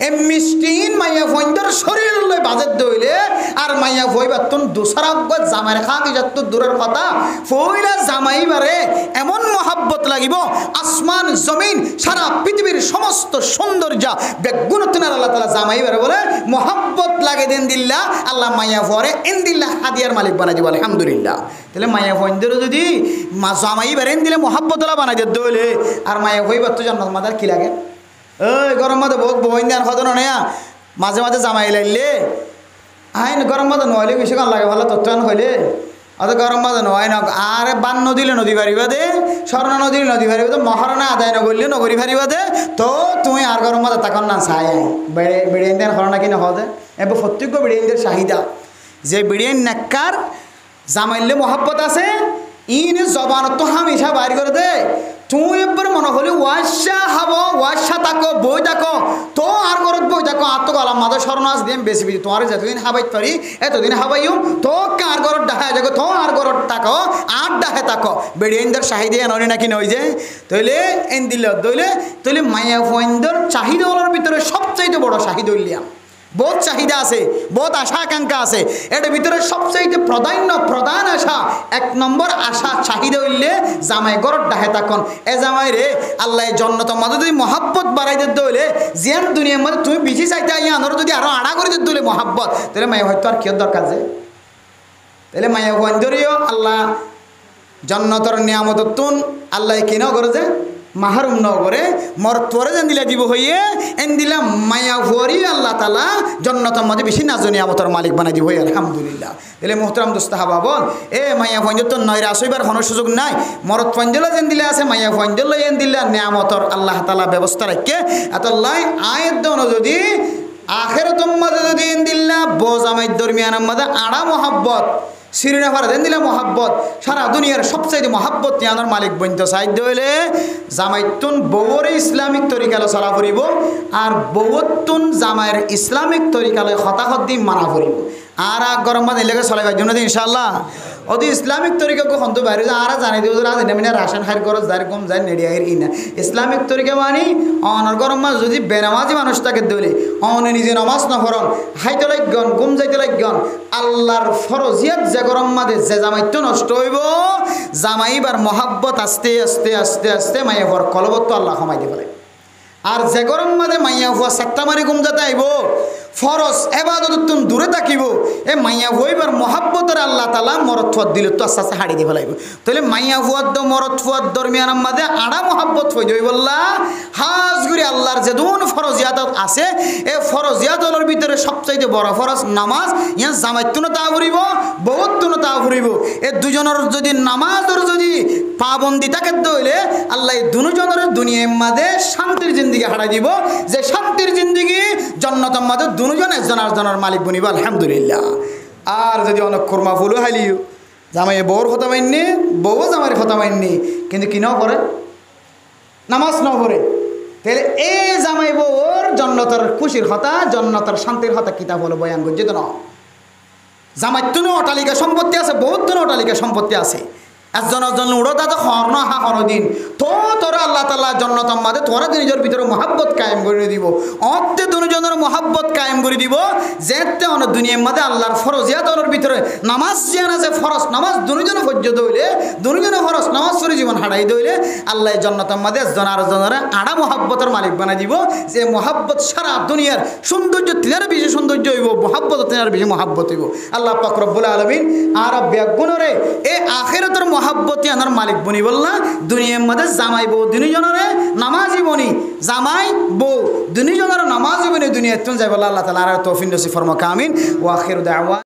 এই মিষ্টিন মাইয়া ফইন্দর শরীর লই বাজেত দইলে আর মাইয়া ফইবাতুন দুসরা গজ জামাইর খাকি যত দূরের কথা ফইলা জামাই বারে এমন মহব্বত লাগিব আসমান জমিন সারা পৃথিবীর সমস্ত সৌন্দর্য বেগুণতনার আল্লাহ তাআলা জামাই বারে বলে মহব্বত লাগে দেন দিল্লাহ আল্লাহ মাইয়া ফরে এন দিল্লাহ হাদিয়ার মালিক বানাই দিব আলহামদুলিল্লাহ তাহলে মাইয়া ফইন্দর যদি জামাই বারে এন দিলে মহব্বতলা বানাই দে দইলে আর মাইয়া ফইবার তো জান্নাত মাদার কি লাগে ওই গরম মধ্যে বহুত বইন্দান হদন না মাঝে মাঝে জামাই লাইলে আইন গরম মধ্যে নইলে বেশি কান লাগে ভালো তত্ত্বান হইলে অত গরম বাদে নয় না আরে বান নদীলে নদী পারিবা দে স্বর্ণ নদীর নদী পারিবা তো মহারণা আদায় নগরলে নগরী পারিবা দে তো তুমি আর গরম বাদে তখন না চাই বেড়িয়ানদের হরণা কিনে হদে এবার প্রত্যেক বেড়িয়ানদের চাহিদা যে বেড়িয়ান নেককার জামাইলে মহাব্বত আছে ইনে জবানত তো হামেশা বাইর করে দে তুই এবার মনে হলে ওয়াশা হাব ওয়াশা তাকো বই তাকো তো আর গরত বই তাকো আর তো গলাম মাদা স্বর্ণাস দিয়ে বেশি বেশি তোমার যতদিন হাবাইত পারি এতদিন হাবাইও তো কার গরত ডাহায় যাকো তো আর গরত তাকো আর ডাহে তাকো বেড়িয়ানদের চাহিদা এনে নাকি নই যে তইলে এন দিল দইলে তইলে মায়া ফইন্দর চাহিদার ভিতরে সবচাইতে বড় চাহিদা হইলিয়াম বহুত চাহিদা আছে বহুত আশা আকাঙ্ক্ষা আছে এটার ভিতরে সবচাইতে প্রধান আশা এক নম্বর আশা চাহিদা হইলে জামাই গরত ডাহে তখন এ জামাই রে আল্লাহ জন্নত মাঝে যদি মহাব্বত বাড়াই দিতে হইলে যেন দুনিয়ার মধ্যে তুমি বেশি চাইতে আইয়া আনারও যদি আরো আড়া করে দিতে হইলে মহাব্বত তাহলে মায়া হয়তো আর কেউ দরকার যে তাহলে মায়া বন্ধুরিও আল্লাহ জন্নতর নিয়ামত তুন আল্লাহ কিনা করে যে মাহরুম ন করে মরতরে যেন দিলে দিব হইয়ে এন দিলাম মায়া ভরি আল্লাহ তাআলা জন্নতের মধ্যে বেশি নাজনি আমতর মালিক বানাই দিব আলহামদুলিল্লাহ তাহলে মুহতারাম দোস্ত হাবাবন এ মায়া ফঞ্জল তো নয় আসইবার কোনো সুযোগ নাই মরত ফঞ্জল যেন দিলে আছে মায়া ফঞ্জল এন দিলে নিয়ামতর আল্লাহ তাআলা ব্যবস্থা রাখে এতলাই আয়ের দন যদি আখিরাতের মধ্যে যদি এন দিল্লা বোজামাইর দরমিয়ানের মধ্যে আড়া মহাব্বত সিরিনা ফারা দেন দিলে মহাব্বত সারা দুনিয়ার সবচাইতে মহাব্বত ইয়ানোর মালিক বইন্ত সাহিত্য হইলে জামাইতুন বউরে ইসলামিক তরিকালে চলা ফুরিব আর বউতুন জামাইয়ের ইসলামিক তরিকালে হতাহত মানা ফুরিব আর গরম বাদ এলাকা চলাইবার জন্য ইনশাআল্লাহ অতি ইসলামিক তরিকা কখন তো বাইরে আর জানাই দিও রাজ এনে রাশন খাই খরচ যার কম যায় নেড়িয়ার ইনা ইসলামিক তরিকা মানে অনর গরম মাস যদি বেনামাজি মানুষ তাকে দলে অনে নিজে নমাজ না ফরন হাইতে লাগন গুম যাইতে লাগন আল্লাহর ফরজিয়াত যে গরম মাদে যে জামাইতো নষ্ট হইব জামাইবার মহাব্বত আস্তে আস্তে আস্তে আস্তে মাইয়া ফর কলবত তো আল্লাহ কমাই দিব আর যে গরম মাদে মাইয়া ফুয়া সাতটা মারি গুম যাতে আইব ফরজ এবাদত তুমি দূরে থাকিব এ মাইয়া হইবার মহাব্বতের আল্লাহ তালা মরদ ফুয়াদ দিলে তো আস্তে আস্তে হাড়ি দিয়ে ফেলাইব তাহলে মাইয়া ফুয়াদ মরদ ফুয়াদ দরমিয়ান মাঝে আড়া মহাব্বত হয়ে যাই বললা হাজ করে আল্লাহর যে দুন ফরজিয়াত আছে এ ফরজিয়াতর ভিতরে সবচাইতে বড় ফরজ নামাজ ইয়া জামাইতুনো তা ফুরিব বহুতুনো তা ফুরিব এ দুজনের যদি নামাজের যদি পাবন্দি থাকে দইলে আল্লাহ এই দুজনের দুনিয়ার মাঝে শান্তির জিন্দিগি হারাই দিব যে শান্তির জিন্দিগি জন্নতের মাঝে দুজন একজন আরেকজনের মালিক বনিব আলহামদুলিল্লাহ। আর যদি অনেক খুরমা ফুলও হাইলিও জামাই বউর কথা মাইনি বউ জামাইয়ের কথা মাইনি কিন্তু কি নাও করে নামাজ নাও করে তাহলে এই জামাই বউর জন্নতর খুশির কথা জন্নতর শান্তির কথা কিতাব হলো বয়ান করছে তো না জামাই তুনো অটালিকা সম্পত্তি আছে বহুত তুনো অটালিকা সম্পত্তি আছে একজনের জন্য উড়ো দাদা হর্ণ হা হরদিন তো তোরা আল্লাহ তাল্লাহ জন্নতম মাঝে তোরা নিজের ভিতরে মহাব্বত কায়েম করে দিব অর্ধে দুজনের মহাব্বত কায়েম করে দিব যেতে অনেক দুনিয়ার মাঝে আল্লাহর ফরজিয়াতর ভিতরে নামাজ জিয়ান আছে ফরজ নামাজ দুজনে ফজ্জ দইলে দুজনে ফরজ নামাজ পড়ে জীবন হারাই দইলে আল্লাহ জন্নতম মাঝে একজন আর জনের আড়া মহাব্বতের মালিক বানাই দিব যে মহাব্বত সারা দুনিয়ার সৌন্দর্য তিনার বেশি সৌন্দর্য হইব মহাব্বত তিনার বেশি মহাব্বত হইব আল্লাহ পাক রব্বুল আলামিন আর ব্যাগুণরে এ আখিরাতের মহাব্বতী আনার মালিক বনি বললা দুনিয়ার মধ্যে জামাই বউ দুজনের নামাজি বনি জামাই বউ দুজনের নামাজি বনি দুনিয়া তুন যাই বললা আল্লাহ তাআলা আর তৌফিক নসিব ফরমাক আমিন ওয়া আখিরু দাওয়া।